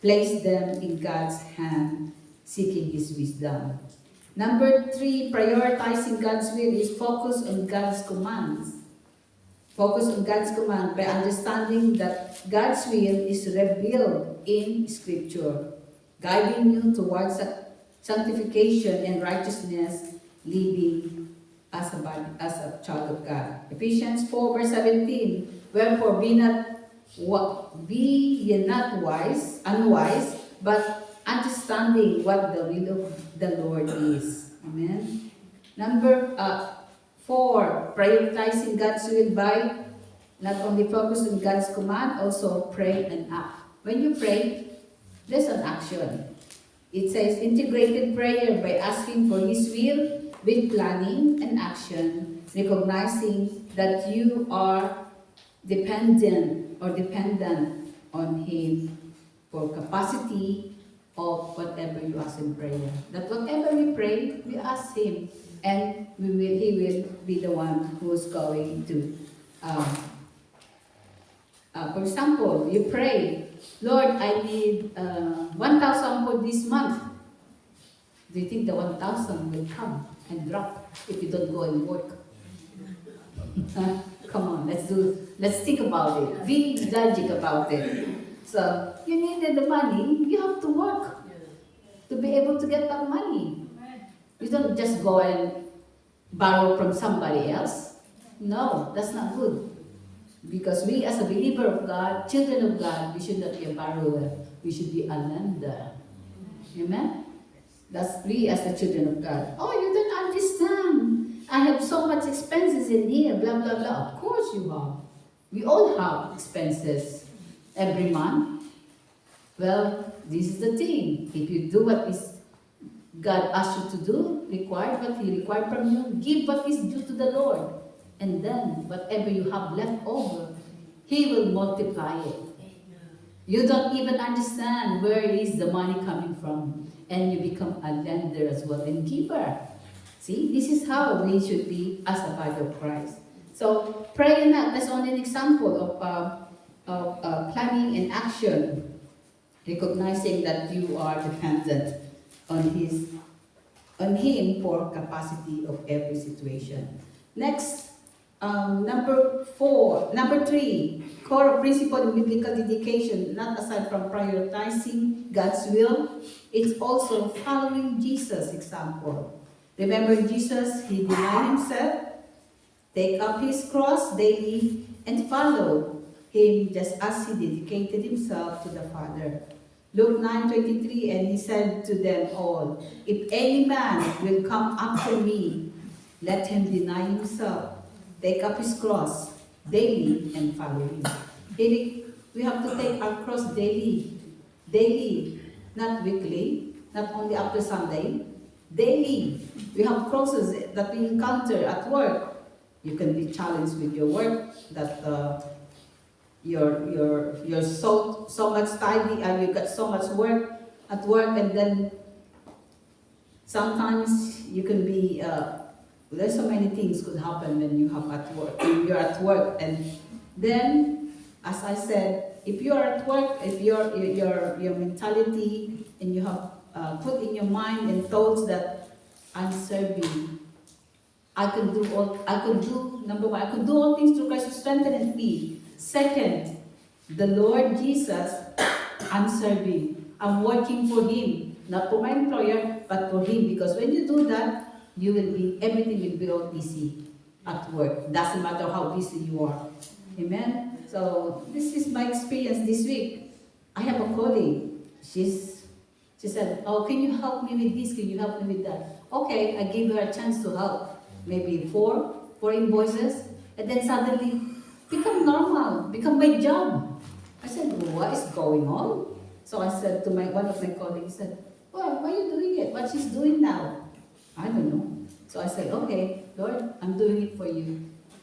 Place them in God's hand, seeking His wisdom. Number 3, prioritizing God's will is focus on God's commands. Focus on God's command by understanding that God's will is revealed in Scripture, guiding you towards sanctification and righteousness, living as a child of God. Ephesians 4 verse 17, wherefore be ye not unwise, but understanding what the will of the Lord is. Amen. Number 4, prioritizing God's will by not only focus on God's command, also pray and act. When you pray, there's an action. It says integrated prayer by asking for His will with planning and action, recognizing that you are dependent on Him for capacity of whatever you ask in prayer. That whatever we pray, we ask Him, and He will be the one who is going to. For example, you pray, Lord, I need 1,000 for this month. Do you think the 1,000 will come and drop if you don't go and work? Come on, let's think about it. Be logic about it. So, you needed the money, you have to work to be able to get that money. You don't just go and borrow from somebody else. No, that's not good. Because we as a believer of God, children of God, we should not be a borrower. We should be a lender. Amen? That's we as the children of God. Oh, you don't understand. I have so much expenses in here, blah, blah, blah. Of course you have. We all have expenses every month. Well, this is the thing. If you do what is God asked you to do, required what He required from you, give what is due to the Lord. And then, whatever you have left over, He will multiply it. You don't even understand where is the money coming from. And you become a lender as well and giver. See, this is how we should be as a body of Christ. So, prayer that's only an example of planning and action. Recognizing that you are dependent on Him for capacity of every situation. Next, number 3, core principle in biblical dedication, not aside from prioritizing God's will, it's also following Jesus' example. Remember Jesus, He denied Himself, take up His cross daily, and follow Him just as He dedicated Himself to the Father. Luke 9:23, and He said to them all, if any man will come after me, let him deny himself, take up his cross daily, and follow Him. We have to take our cross daily, not weekly, not only after Sunday, daily. We have crosses that we encounter at work. You can be challenged with your work that you're so much tidy and you got so much work at work, and then sometimes you can be there's so many things could happen when you're at work, and then as I said, if you're at work, if your mentality and you have put in your mind and thoughts that I'm serving, number one, I could do all things through Christ who strengtheneth me. Second, the Lord Jesus, I'm serving. I'm working for Him, not for my employer, but for Him. Because when you do that, everything will be all easy at work. Doesn't matter how busy you are. Amen? So, this is my experience this week. I have a colleague. She said, oh, can you help me with this? Can you help me with that? Okay, I gave her a chance to help. Maybe four invoices. And then suddenly, become normal, become my job. I said, what is going on? So I said to one of my colleagues, well, why are you doing it? What she's doing now? I don't know. So I said, okay, Lord, I'm doing it for you.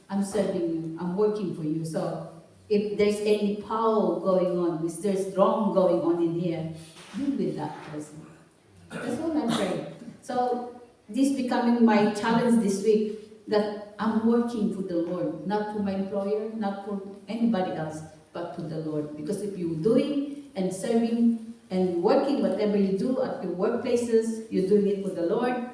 I'm serving you. I'm working for you. So if there's any power going on, if there's wrong going on in here, deal with that person. That's what I pray. So this becoming my challenge this week, that I'm working for the Lord, not for my employer, not for anybody else, but for the Lord. Because if you're doing and serving and working, whatever you do at your workplaces, you're doing it for the Lord,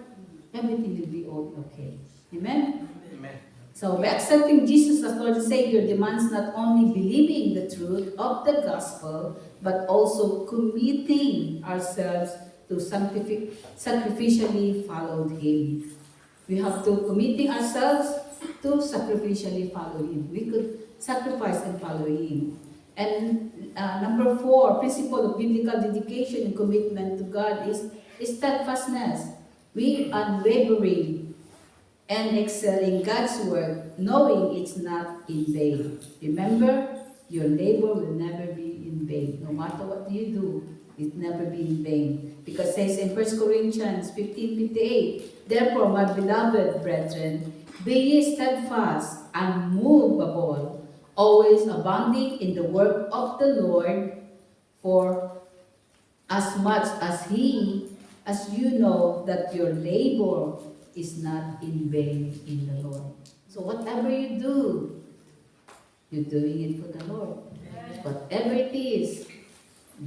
everything will be all okay. Amen? Amen. So by accepting Jesus as Lord and Savior demands not only believing the truth of the gospel, but also committing ourselves to sacrificially follow Him. We have to committing ourselves to sacrificially follow Him. We could sacrifice and follow Him. And number 4, principle of biblical dedication and commitment to God is steadfastness. We unwavering and excel in God's work, knowing it's not in vain. Remember, your labor will never be in vain. No matter what you do, it never be in vain. Because it says in 1 Corinthians 15:58, therefore, my beloved brethren, be ye steadfast, unmovable, always abounding in the work of the Lord, for as much as you know that your labor is not in vain in the Lord. So whatever you do, you're doing it for the Lord. Whatever it is,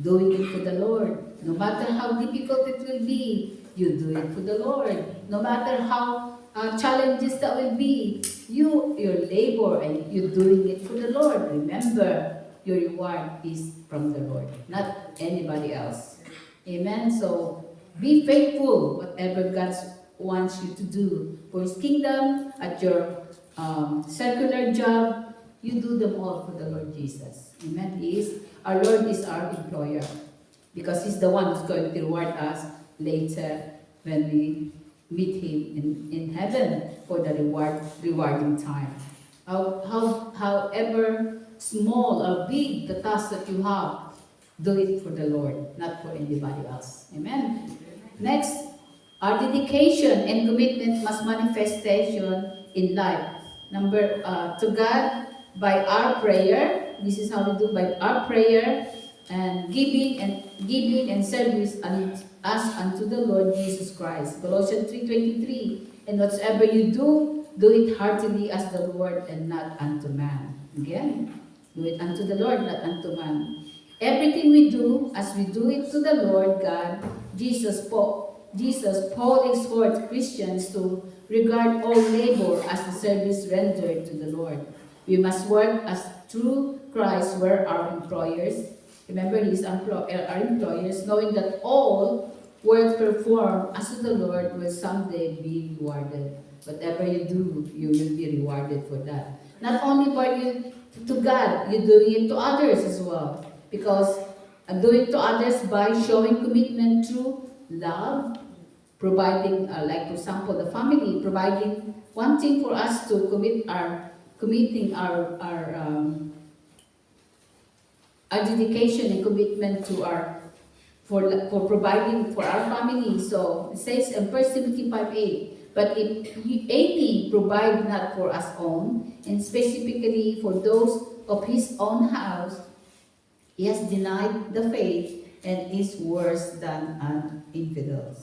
doing it for the Lord. No matter how difficult it will be, you do it for the Lord. No matter how challenges that will be, your labor and you're doing it for the Lord. Remember, your reward is from the Lord, not anybody else. Amen. So be faithful, whatever God wants you to do for His kingdom, at your secular job, you do them all for the Lord Jesus. Amen. Our Lord is our employer, because He's the one who's going to reward us later when we meet Him in heaven for the rewarding time. However small or big the task that you have, do it for the Lord, not for anybody else. Amen. Next, our dedication and commitment must manifestation in life. To God by our prayer. This is how we do, by our prayer and giving and service as unto the Lord Jesus Christ. Colossians 3:23. And whatsoever you do, do it heartily as the Lord and not unto man. Again, do it unto the Lord, not unto man. Everything we do, as we do it to the Lord God, Paul exhorts Christians to regard all labor as a service rendered to the Lord. We must work as through Christ were our employers. Remember, He's our employers, knowing that all work performed as to the Lord will someday be rewarded. Whatever you do, you will be rewarded for that. Not only for you to God, you're doing it to others as well. Because doing to others by showing commitment through love, providing, like for example, the family, providing one thing for us to committing our dedication and commitment to for providing for our family. So it says in 1 Timothy 5:8, but if any provide not for us own, and specifically for those of his own house, he has denied the faith and is worse than an infidel.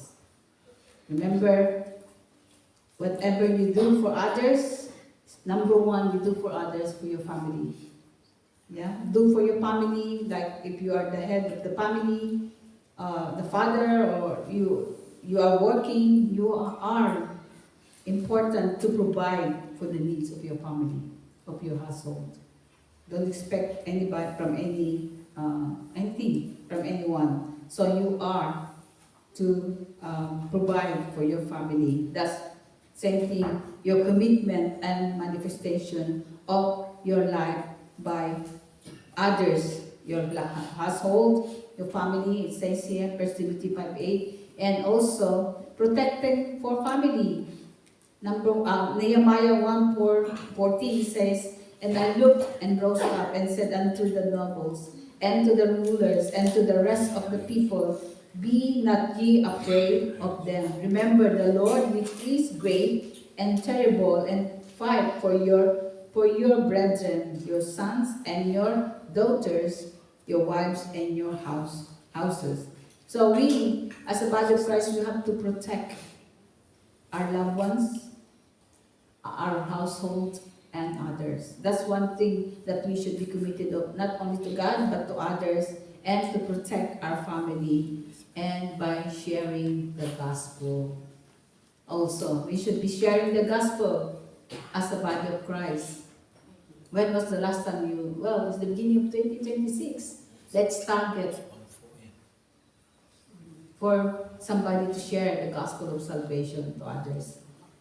Remember, whatever you do for others, number one, you do for others, for your family. Yeah, do for your family, like if you are the head of the family, the father, or you are working, you are important to provide for the needs of your family, of your household. Don't expect anybody from anything from anyone. So you are to provide for your family. That's same thing, your commitment and manifestation of your life by others, your household, your family. It says here, 1 Timothy 5:8, and also protecting for family. Nehemiah 1:14 says, and I looked and rose up and said unto the nobles and to the rulers and to the rest of the people, be not ye afraid of them. Remember the Lord which is great and terrible, and fight for your brethren, your sons and your daughters, your wives and your houses. So we, as a body of Christ, we have to protect our loved ones, our household, and others. That's one thing that we should be committed of, not only to God, but to others, and to protect our family, and by sharing the gospel. Also, we should be sharing the gospel as a body of Christ. When was the last time it's the beginning of 2026. Let's target for somebody to share the gospel of salvation to others.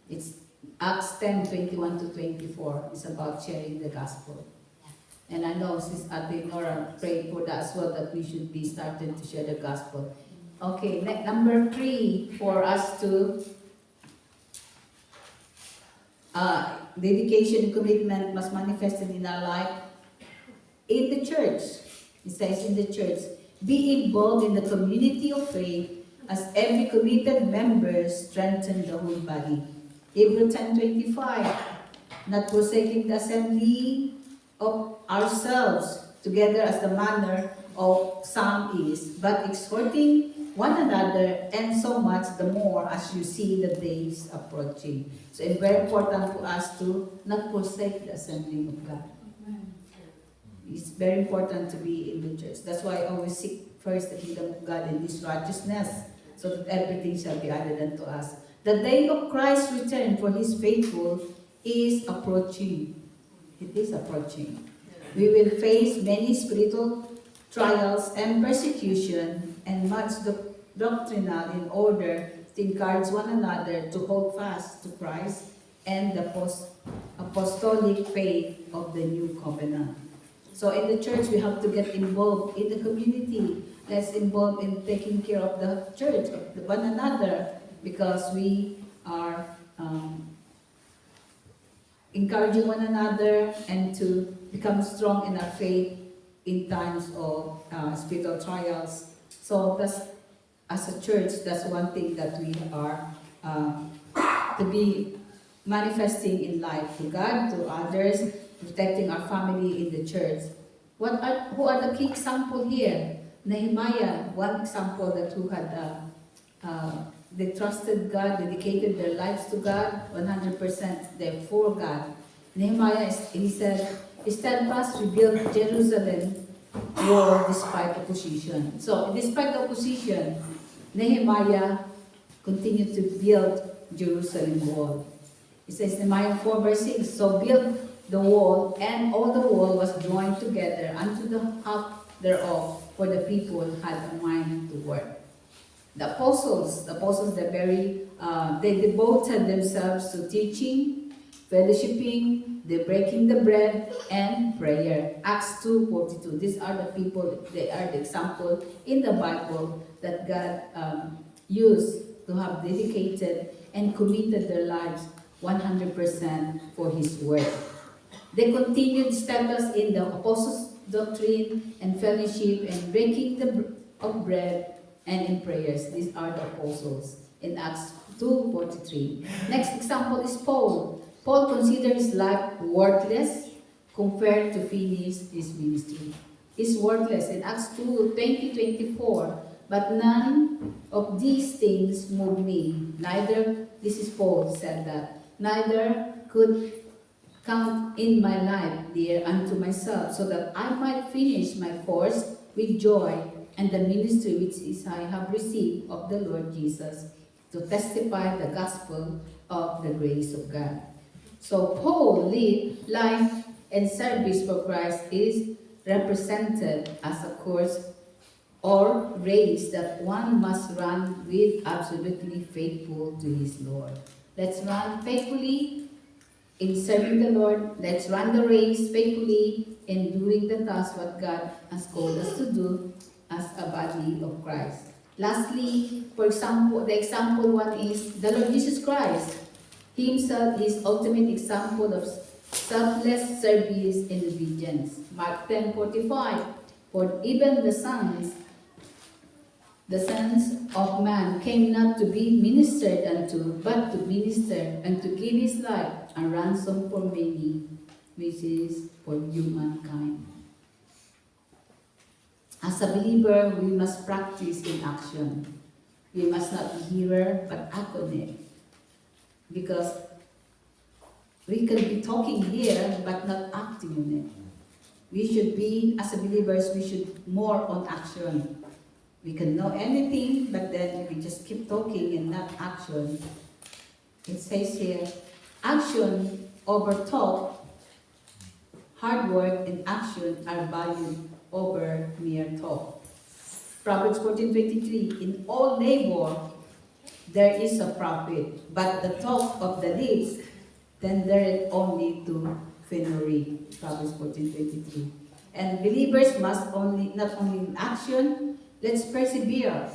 It's Acts 10:21-24. It's about sharing the gospel. And I know Sis Ate Nora prayed for that as well, that we should be starting to share the gospel. Okay, number 3, for us to dedication and commitment must manifest in our life in the church. It says in the church, be involved in the community of faith, as every committed member strengthens the whole body. Hebrews 10:25, not forsaking the assembly of ourselves together as the manner of some is, but exhorting one another, and so much the more as you see the days approaching. So it's very important for us to not forsake the assembling of God. It's very important to be in the church. That's why I always seek first the kingdom of God and His righteousness. so that everything shall be added unto us. The day of Christ's return for his faithful is approaching. It is approaching. We will face many spiritual trials and persecution and much doctrinal in order to encourage one another to hold fast to Christ and the apostolic faith of the new covenant. So in the church, we have to get involved in the community. Let's involve in taking care of the church, of one another, because we are encouraging one another and to become strong in our faith in times of spiritual trials. So that's, as a church, that's one thing that we are to be manifesting in life to God, to others, protecting our family in the church. Who are the key example here? Nehemiah, one example that who had they trusted God, dedicated their lives to God, 100% they're for God. Nehemiah, he said, steadfast rebuilt Jerusalem war despite opposition. So, despite the opposition, Nehemiah continued to build Jerusalem wall. It says, Nehemiah 4 verse 6, so build the wall, and all the wall was joined together unto the half thereof, for the people had a mind to work. The apostles, they devoted themselves to teaching, fellowshipping, the breaking the bread, and prayer. Acts 2:42. These are the people, they are the example in the Bible that God used to have dedicated and committed their lives 100% for His word. They continued steadfast in the apostles' doctrine and fellowship and breaking of bread and in prayers. These are the apostles in Acts 2:43. Next example is Paul. Paul considered his life worthless compared to finish his ministry. It's worthless in Acts 2:20-24. But none of these things move me. Neither, this is Paul said that, neither could count in my life dear unto myself, so that I might finish my course with joy and the ministry which is I have received of the Lord Jesus, to testify the gospel of the grace of God. So Paul lived life and service for Christ is represented as a course or race that one must run with absolutely faithful to his Lord. Let's run faithfully in serving the Lord. Let's run the race faithfully in doing the task what God has called us to do as a body of Christ. Lastly, for example, the example one is the Lord Jesus Christ. He himself is ultimate example of selfless service and obedience. Mark 10:45. For even the sons of man came not to be ministered unto, but to minister and to give his life a ransom for many, which is for humankind. As a believer, we must practice in action. We must not be hearer, but act on it. Because we can be talking here, but not acting on it. We should be, as a believers, we should more on action. We can know anything, but then we just keep talking and not action. It says here, action over talk, hard work and action are valued over mere talk. Proverbs 14:23, in all labor there is a profit, but the talk of the lips tendereth only to finery. Proverbs 14:23. And believers must not only in action, let's persevere.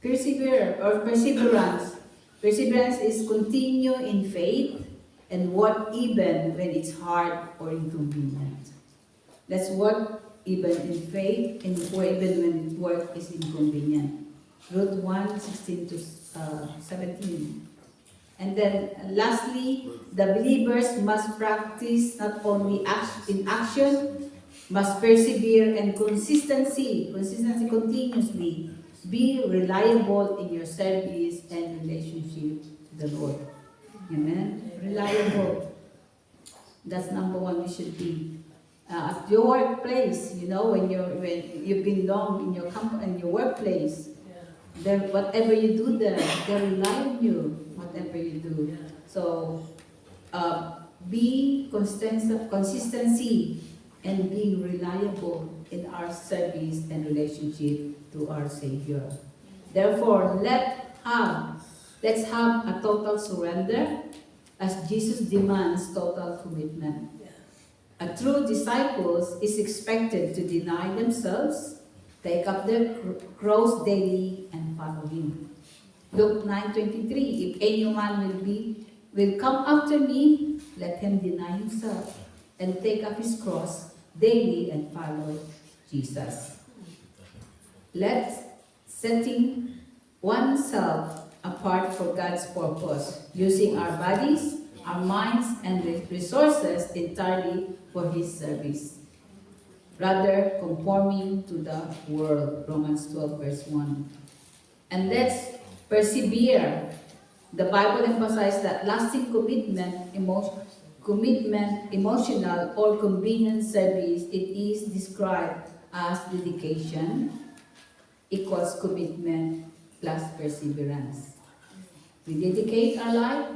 Perseverance. Perseverance is continue in faith and work even when it's hard or inconvenient. Let's work even in faith and even when work is inconvenient. Ruth 1:16-17. And then lastly, the believers must practice not only in action, must persevere and consistency continuously. Be reliable in your service and relationship to the Lord. Amen? Reliable. That's number one we should be. At your workplace, when you've been long in your company, in your workplace, whatever you do there, they rely on you, whatever you do. So, be consistency and being reliable in our service and relationship to our Savior. Therefore, let's have a total surrender as Jesus demands total commitment. A true disciple is expected to deny themselves, take up their cross daily, and follow Him. Luke 9:23, if anyone will come after me, let him deny himself and take up his cross daily and follow Jesus. Let's setting oneself apart for God's purpose, using our bodies, our minds, and resources entirely for His service, rather conforming to the world, Romans 12 verse 1. And let's persevere. The Bible emphasizes that lasting commitment, emotional or convenient service, it is described as dedication equals commitment plus perseverance. We dedicate our life,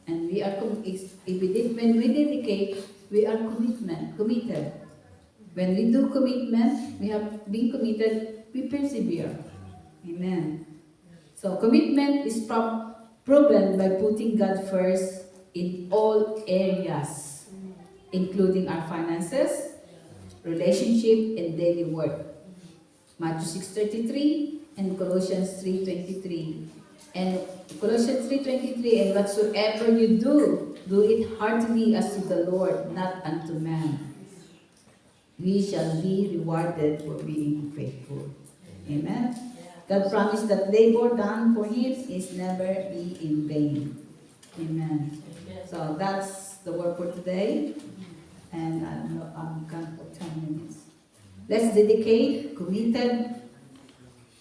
and when we dedicate, we are committed. When we do commitment, we have been committed, we persevere. Amen. So commitment is proven by putting God first in all areas, including our finances, relationship, and daily work. Matthew 6:33 and Colossians 3:23. And Colossians 3:23, and whatsoever you do, do it heartily as to the Lord, not unto man. We shall be rewarded for being faithful. Amen. God promised that labor done for Him is never be in vain. Amen. So that's the word for today. And I'm gone for 10 minutes. Let's dedicate. Committed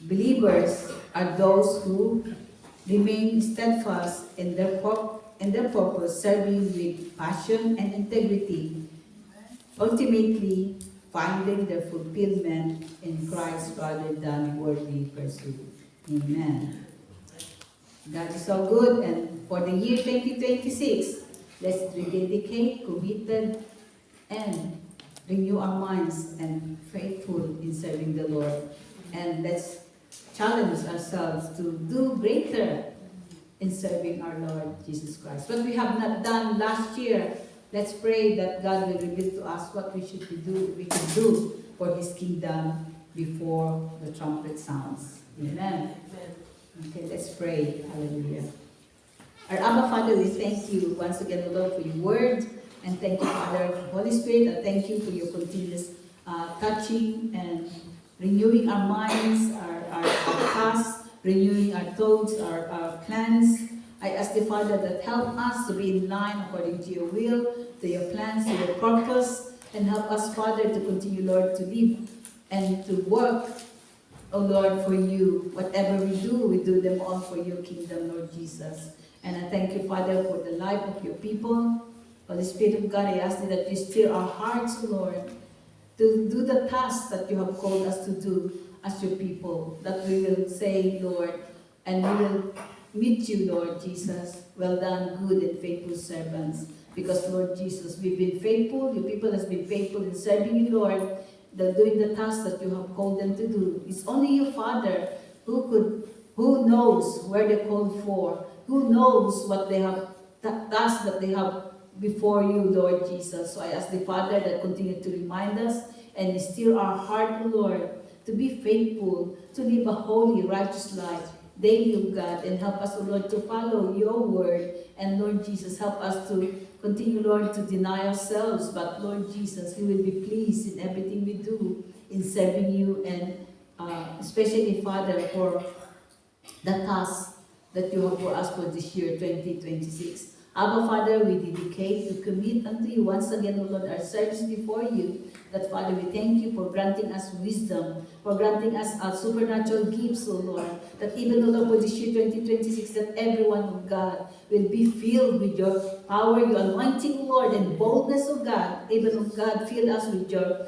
believers are those who remain steadfast in their purpose, serving with passion and integrity, ultimately finding their fulfillment in Christ rather than worldly pursuit. Amen. God is so good, and for the year 2026, let's rededicate, committed, and renew our minds and faithful in serving the Lord. And let's challenge ourselves to do greater in serving our Lord Jesus Christ. What we have not done last year, let's pray that God will reveal to us what we can do for His kingdom before the trumpet sounds. Amen. Okay, let's pray. Hallelujah. Our Abba Father, we thank you once again, Lord, for your word. And thank you, Father, for Holy Spirit. And thank you for your continuous touching and renewing our minds, our past, renewing our thoughts, our plans. I ask the Father that help us to be in line according to your will, to your plans, to your purpose, and help us, Father, to continue, Lord, to live and to work, oh Lord, for you. Whatever we do them all for your kingdom, Lord Jesus. And I thank you, Father, for the life of your people. Holy Spirit of God, I ask you that you stir our hearts, Lord, to do the task that you have called us to do as your people, that we will say, Lord, and we will meet you, Lord Jesus. Well done, good and faithful servants. Because, Lord Jesus, we've been faithful, your people has been faithful in serving you, Lord, doing the task that you have called them to do. It's only you, Father, who knows where they're called for, who knows what they have, tasks that they have before you, Lord Jesus. So I ask the Father that continue to remind us and stir our heart, Lord, to be faithful, to live a holy, righteous life daily, of God, and help us, Lord, to follow your word. And Lord Jesus, help us to continue, Lord, to deny ourselves. But Lord Jesus, we will be pleased in everything we do in serving you, and especially, Father, for the task that you have for us for this year, 2026. Abba, Father, we dedicate, we commit unto you once again, O Lord, our service before you. That, Father, we thank you for granting us wisdom, for granting us our supernatural gifts, O Lord. That even, O Lord, for this year 2026, that everyone, O God, will be filled with your power, your anointing, Lord, and boldness, O God. Even, O God, fill us with your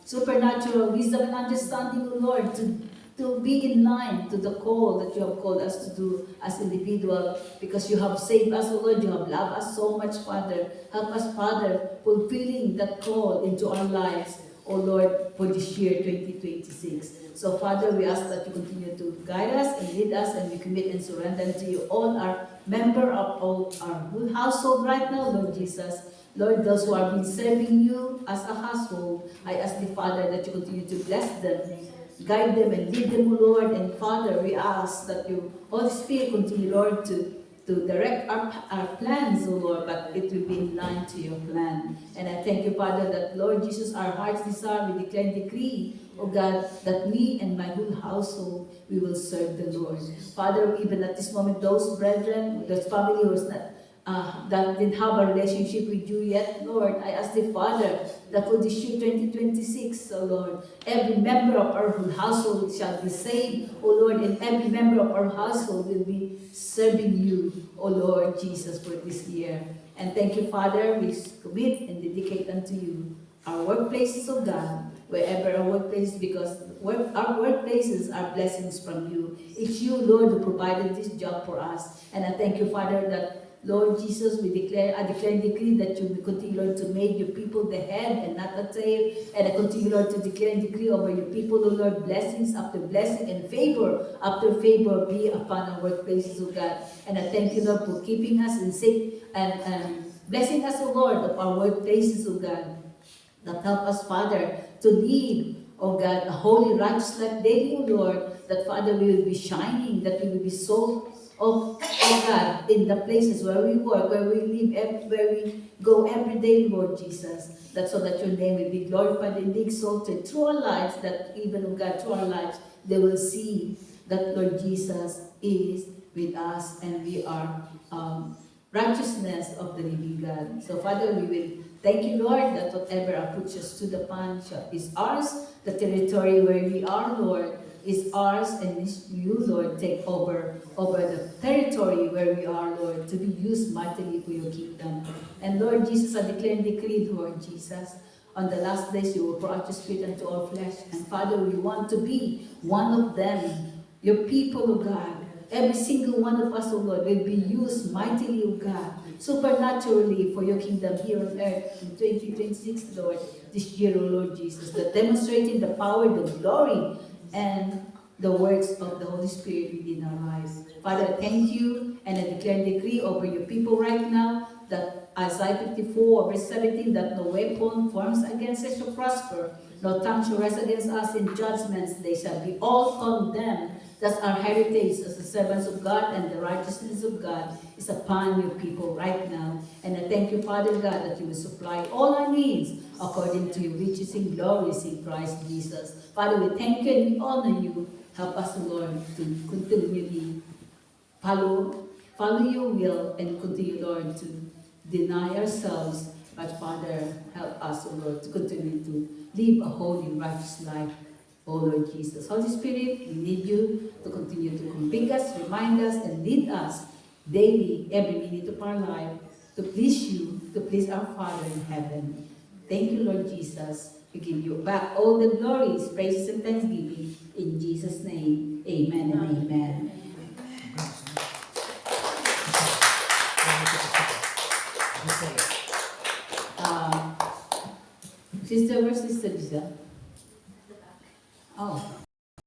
supernatural wisdom and understanding, O Lord, to to be in line to the call that you have called us to do as individuals, because you have saved us, O Lord, you have loved us so much, Father. Help us, Father, fulfilling that call into our lives, O Lord, for this year 2026. So, Father, we ask that you continue to guide us and lead us, and we commit and surrender to you all our member of all our good household right now, Lord Jesus. Lord, those who have been serving you as a household, I ask the Father that you continue to bless them, guide them and lead them, O Lord. And Father, we ask that you, Holy Spirit, continue, Lord, to direct our plans, O Lord, but it will be in line to your plan. And I thank you, Father, that, Lord Jesus, our heart's desire, we declare and decree, O God, that me and my whole household, we will serve the Lord. Father, even at this moment, those brethren, those family who is not, that didn't have a relationship with you yet, Lord, I ask the Father that for this year 2026, O Lord, every member of our whole household shall be saved, O Lord, and every member of our household will be serving you, O Lord Jesus, for this year. And thank you, Father, we commit and dedicate unto you our workplaces, O God, wherever our workplace, because our workplaces are blessings from you. It's you, Lord, who provided this job for us. And I thank you, Father, that, Lord Jesus, I declare and decree that you will continue, Lord, to make your people the head and not the tail. And I continue, Lord, to declare and decree over your people, O Lord, blessings after blessing and favor after favor be upon our workplaces, O God. And I thank you, Lord, for keeping us in safe and blessing us, O Lord, of our workplaces, O God. That help us, Father, to lead, oh God, a holy, righteous life daily, O Lord, that, Father, we will be shining, that we will be so, oh God, in the places where we work, where we live, where we go every day, Lord Jesus, that so that your name will be glorified and be exalted through our lives, that even, oh God, through our lives, they will see that, Lord Jesus, is with us, and we are righteousness of the living God. So, Father, we will thank you, Lord, that whatever approaches to the punch is ours. The territory where we are, Lord, is ours, and you, Lord, take over the territory where we are, Lord, to be used mightily for your kingdom. And Lord Jesus, I declare and decree, Lord Jesus, on the last days you will pour out your spirit unto all flesh. And Father, we want to be one of them, your people, O God. Every single one of us, O Lord, will be used mightily, O God, supernaturally for your kingdom here on earth in 2026, Lord, this year, O Lord Jesus, that demonstrating the power, the glory, and the works of the Holy Spirit within our lives. Father, thank you, and I declare and decree over your people right now that Isaiah 54, verse 17, that no weapon forms against us shall prosper, no tongue shall rise against us in judgments, they shall be all condemned. That's our heritage as the servants of God, and the righteousness of God is upon your people right now. And I thank you, Father God, that you will supply all our needs according to your riches in glories in Christ Jesus. Father, we thank you and we honor you. Help us, Lord, to continually follow your will, and continue, Lord, to deny ourselves. But Father, help us, Lord, to continue to live a holy, righteous life. Oh Lord Jesus. Holy Spirit, we need you to continue to convict us, remind us, and lead us daily, every minute of our life, to please you, to please our Father in heaven. Thank you, Lord Jesus. We give you back all the glories, praises, and thanksgiving. In Jesus' name, amen and amen. Sister, where's Sister Lisa? Oh.